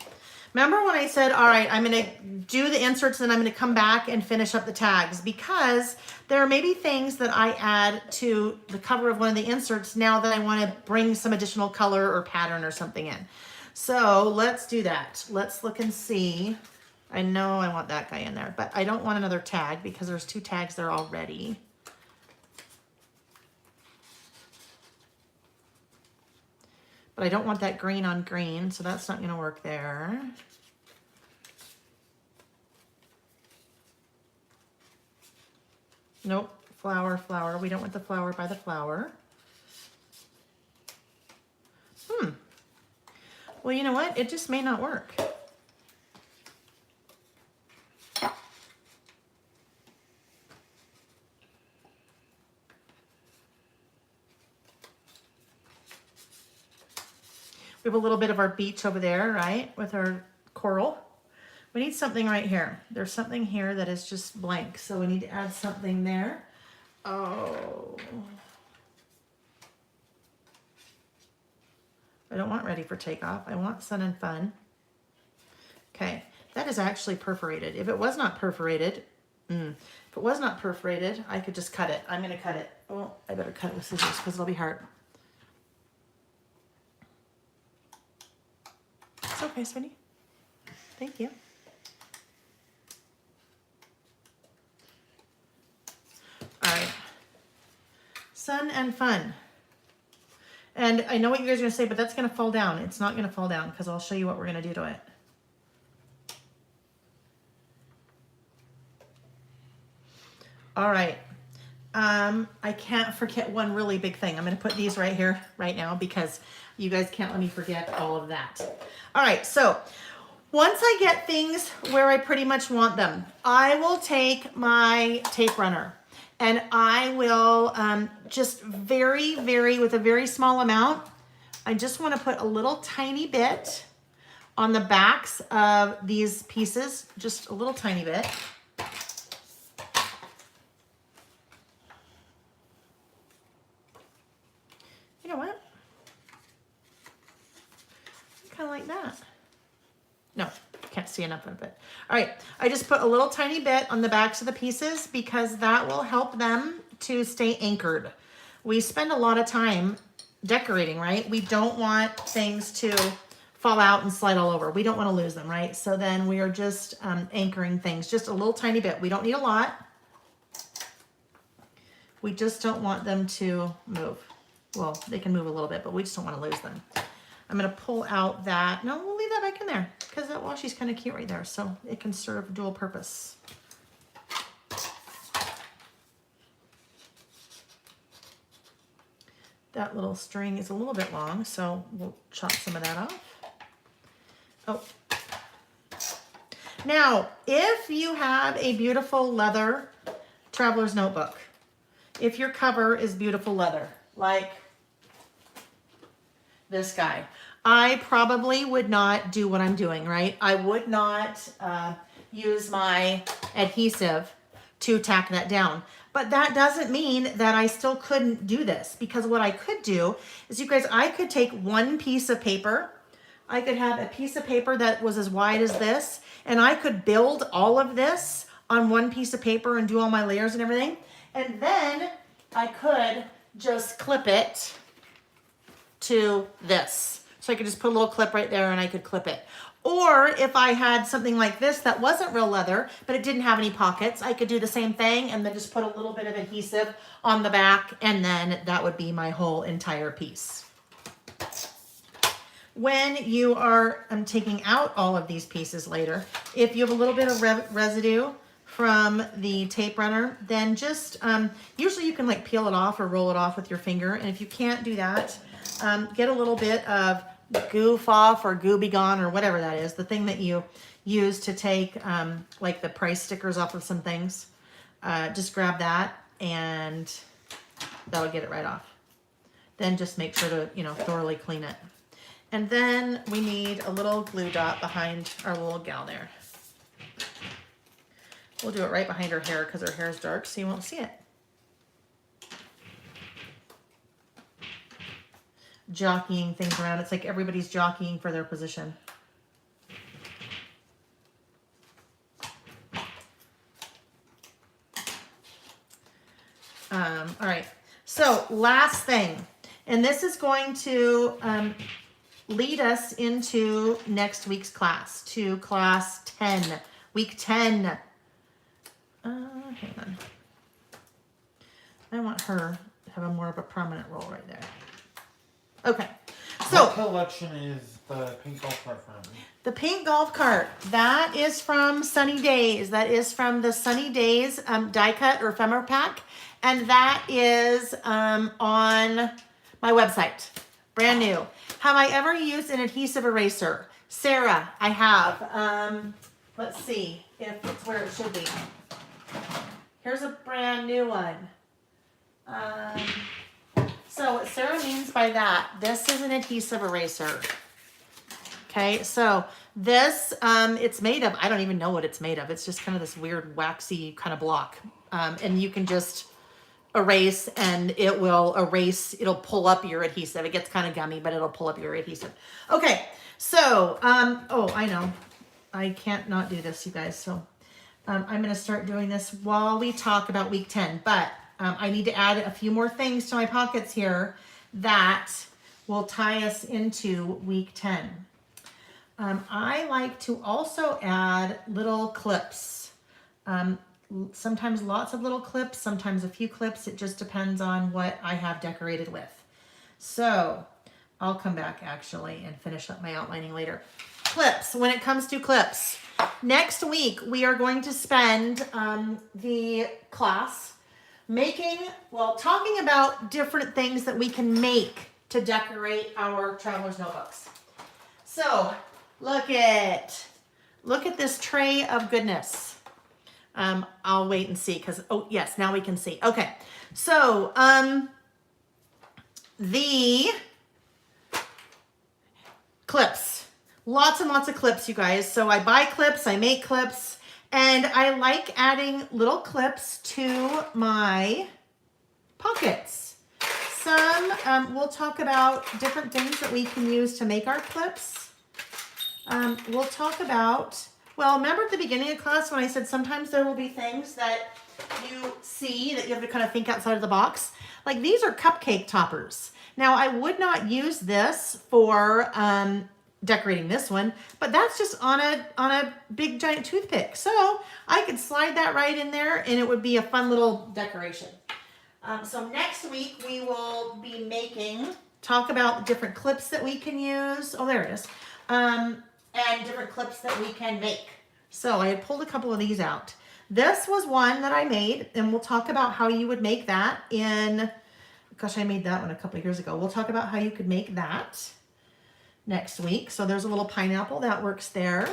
Remember when I said, all right, I'm going to do the inserts and then I'm going to come back and finish up the tags, because there may be things that I add to the cover of one of the inserts now that I want to bring some additional color or pattern or something in. So let's do that. Let's look and see. I know I want that guy in there, but I don't want another tag because there's 2 tags there already. But I don't want that green on green, so that's not going to work there. Nope, flower, flower. We don't want the flower by the flower. Well, you know what? It just may not work. We have a little bit of our beach over there, right? With our coral. We need something right here. There's something here that is just blank. So we need to add something there. Oh. I don't want ready for takeoff. I want sun and fun. Okay. That is actually perforated. If it was not perforated, I could just cut it. I'm going to cut it. Oh, I better cut it with scissors because it'll be hard. It's okay, sweetie. Thank you. All right. Sun and fun. And I know what you guys are going to say, but that's going to fall down. It's not going to fall down because I'll show you what we're going to do to it. All right. I can't forget one really big thing. I'm going to put these right here right now because you guys can't let me forget all of that. All right. So once I get things where I pretty much want them, I will take my tape runner and I will just with a very small amount, I just want to put a little tiny bit on the backs of these pieces, just a little tiny bit. You know what? like that. No, can't see enough of it. All right, I just put a little tiny bit on the backs of the pieces because that will help them to stay anchored. We spend a lot of time decorating, right? We don't want things to fall out and slide all over. We don't want to lose them, right? So then we are just anchoring things just a little tiny bit. We don't need a lot. We just don't want them to move. Well, they can move a little bit, but we just don't want to lose them. I'm going to pull out that. No, we'll leave that back in there because that washi's kind of cute right there. So it can serve dual purpose. That little string is a little bit long, so we'll chop some of that off. Oh. Now, if you have a beautiful leather traveler's notebook, if your cover is beautiful leather, like this guy, I probably would not do what I'm doing, right? I would not use my adhesive to tack that down. But that doesn't mean that I still couldn't do this, because what I could do is, you guys, I could take one piece of paper. I could have a piece of paper that was as wide as this, and I could build all of this on one piece of paper and do all my layers and everything. And then I could just clip it to this. So I could just put a little clip right there and I could clip it. Or if I had something like this that wasn't real leather, but it didn't have any pockets, I could do the same thing and then just put a little bit of adhesive on the back, and then that would be my whole entire piece. When you are taking out all of these pieces later, if you have a little bit of residue from the tape runner, then just, usually you can like peel it off or roll it off with your finger. And if you can't do that, get a little bit of goof off or goo be gone or whatever that is, the thing that you use to take like the price stickers off of some things. Just grab that and that'll get it right off. Then just make sure to, you know, thoroughly clean it. And then we need a little glue dot behind our little gal there. We'll do it right behind her hair because her hair is dark, so you won't see it. Jockeying things around. It's like everybody's jockeying for their position. All right. So last thing, and this is going to lead us into next week's class, to class 10, week 10. Hang on. I want her to have a more of a prominent role right there. Okay. So what collection is the pink golf cart from? the pink golf cart, that is from Sunny Days. That is from the Sunny Days die cut or ephemera pack. And that is on my website. Brand new. Have I ever used an adhesive eraser? Sarah, I have. Let's see if it's where it should be. Here's a brand new one. So what Sarah means by that, this is an adhesive eraser. Okay, so this, it's made of, I don't even know what it's made of. It's just kind of this weird waxy kind of block. And you can just erase and it will erase, it'll pull up your adhesive. It gets kind of gummy, but it'll pull up your adhesive. Okay, so, oh, I know. I can't not do this, you guys. So I'm going to start doing this while we talk about week 10. But I need to add a few more things to my pockets here that will tie us into week 10. I like to also add little clips. Sometimes lots of little clips, sometimes a few clips. It just depends on what I have decorated with. So I'll come back actually and finish up my outlining later. Clips, when it comes to clips. Next week, we are going to spend the class talking about different things that we can make to decorate our traveler's notebooks. So look at this tray of goodness. I'll wait and see because, oh yes, now we can see. Okay, so the clips, lots and lots of clips, you guys. So I buy clips, I make clips, and I like adding little clips to my pockets. Some, we'll talk about different things that we can use to make our clips. we'll talk about, well, remember at the beginning of class when I said sometimes there will be things that you see that you have to kind of think outside of the box? Like these are cupcake toppers. Now I would not use this for decorating this one, but that's just on a big giant toothpick. So I could slide that right in there and it would be a fun little decoration. So next week we will be talk about different clips that we can use. Oh, there it is. And different clips that we can make. So I had pulled a couple of these out. This was one that I made, and we'll talk about how you would make that in, gosh, I made that one a couple of years ago. We'll talk about how you could make that next week. So there's a little pineapple that works there.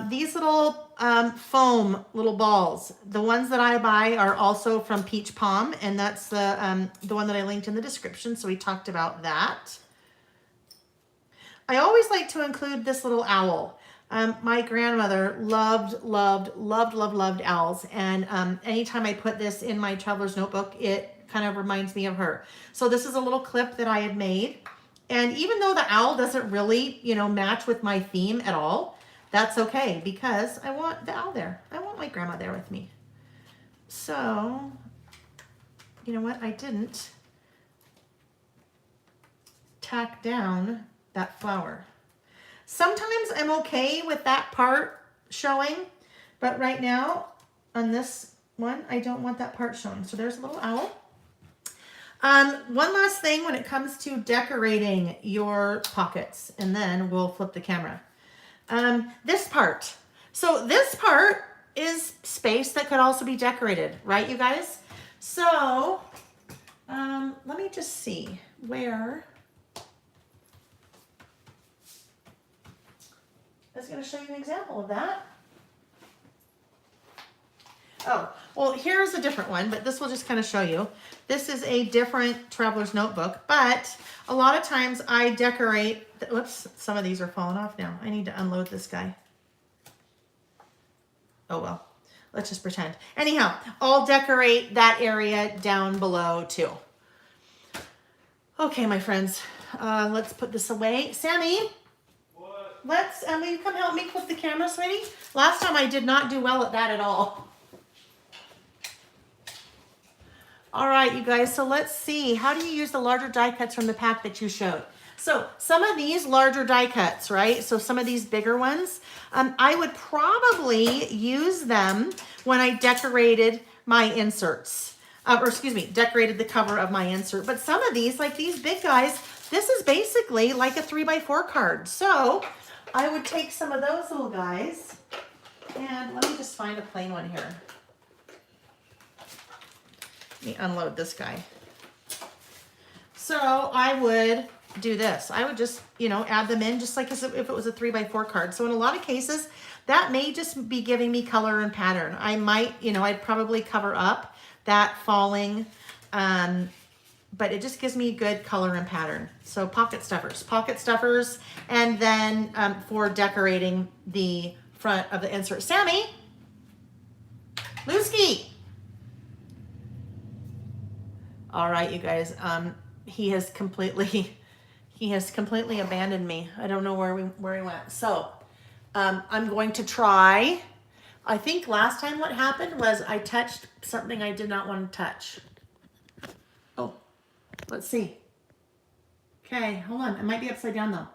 These little foam little balls, the ones that I buy are also from Peach Pom, and that's the one that I linked in the description. So we talked about that. I always like to include this little owl. My grandmother loved owls, and anytime I put this in my traveler's notebook, it kind of reminds me of her. So this is a little clip that I had made, and even though the owl doesn't really, match with my theme at all, that's okay because I want the owl there. I want my grandma there with me. So, you know what? I didn't tack down that flower. Sometimes I'm okay with that part showing, but right now on this one, I don't want that part showing. So there's a little owl. One last thing when it comes to decorating your pockets, and then we'll flip the camera. This part. So this part is space that could also be decorated, right, you guys? So let me just see where. I was going to show you an example of that. Oh, well, here's a different one, but this will just kind of show you. This is a different traveler's notebook, but a lot of times I decorate, whoops, some of these are falling off now. I need to unload this guy. Oh, well, let's just pretend. Anyhow, I'll decorate that area down below too. Okay, my friends, let's put this away. Sammy? Will you come help me flip the camera, sweetie? Last time I did not do well at that at all. All right, you guys, so let's see. How do you use the larger die cuts from the pack that you showed? So some of these larger die cuts, right? So some of these bigger ones, I would probably use them when I decorated my inserts. Decorated the cover of my insert. But some of these, like these big guys, this is basically like a 3x4 card. So I would take some of those little guys, and let me just find a plain one here. Let me unload this guy. So I would do this. I would just, add them in just like as if it was a 3x4 card. So in a lot of cases, that may just be giving me color and pattern. I might, I'd probably cover up that falling, but it just gives me good color and pattern. So pocket stuffers, and then for decorating the front of the insert. Sammy, Lusky. All right, you guys, he has completely abandoned me. I don't know where he went. So I'm going to try. I think last time what happened was I touched something I did not want to touch. Oh, let's see. Okay, hold on. It might be upside down though.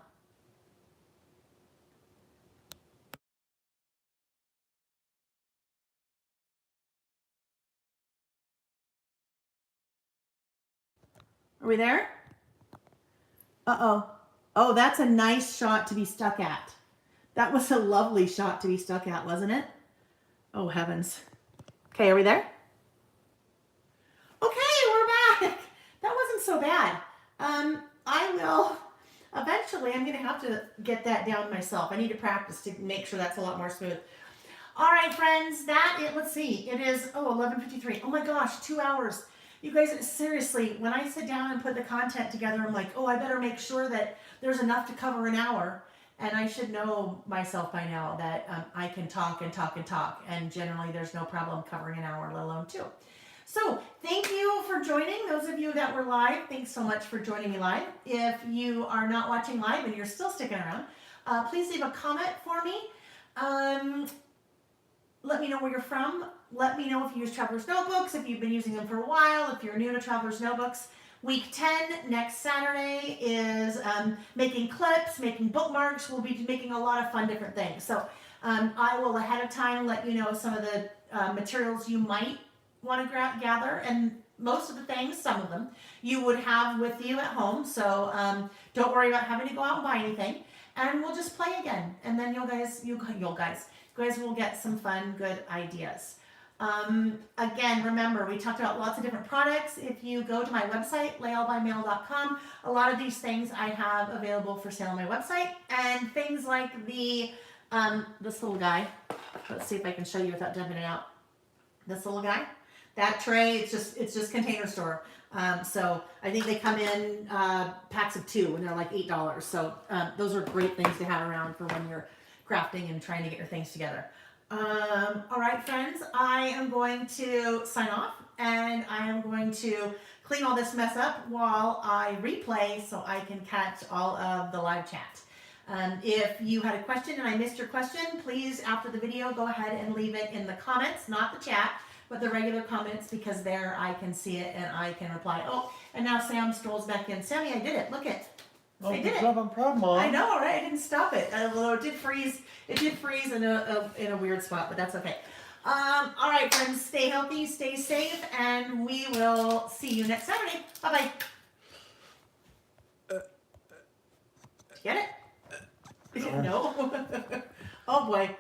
Are we there? Uh-oh. Oh, that's a nice shot to be stuck at. That was a lovely shot to be stuck at, wasn't it? Oh, heavens. Okay, are we there? Okay, we're back. That wasn't so bad. Eventually, I'm going to have to get that down myself. I need to practice to make sure that's a lot more smooth. All right, friends, let's see. It is, 11:53. Oh my gosh, 2 hours. You guys, seriously, when I sit down and put the content together, I'm like, I better make sure that there's enough to cover an hour. And I should know myself by now that I can talk and talk and talk. And generally, there's no problem covering an hour, let alone 2. So thank you for joining. Those of you that were live, thanks so much for joining me live. If you are not watching live and you're still sticking around, Please leave a comment for me. Let me know where you're from. Let me know if you use Traveler's Notebooks, if you've been using them for a while, if you're new to Traveler's Notebooks. Week 10, next Saturday, is making clips, making bookmarks. We'll be making a lot of fun different things. So I will ahead of time let you know some of the materials you might want to gather, and most of the things, some of them, you would have with you at home. So don't worry about having to go out and buy anything. And we'll just play again. And then you guys will get some fun, good ideas. Again, remember, we talked about lots of different products. If you go to my website, laelbymail.com, a lot of these things I have available for sale on my website. And things like the, this little guy. Let's see if I can show you without dumping it out. This little guy. That tray, it's just Container Store. So I think they come in packs of 2 and they're like $8. So those are great things to have around for when you're crafting and trying to get your things together. All right, friends, I am going to sign off and I am going to clean all this mess up while I replay so I can catch all of the live chat. If you had a question and I missed your question, please, after the video, go ahead and leave it in the comments, not the chat, but the regular comments, because there I can see it and I can reply. Oh, and now Sam strolls back in. Sammy, I did it. Look it. Oh, I did good it. job, I'm proud, Mom. I know, right? I didn't stop it. Although it did freeze. It did freeze in a weird spot, but that's okay. All right, friends, stay healthy, stay safe, and we will see you next Saturday. Bye-bye. Get it? No? Oh, boy.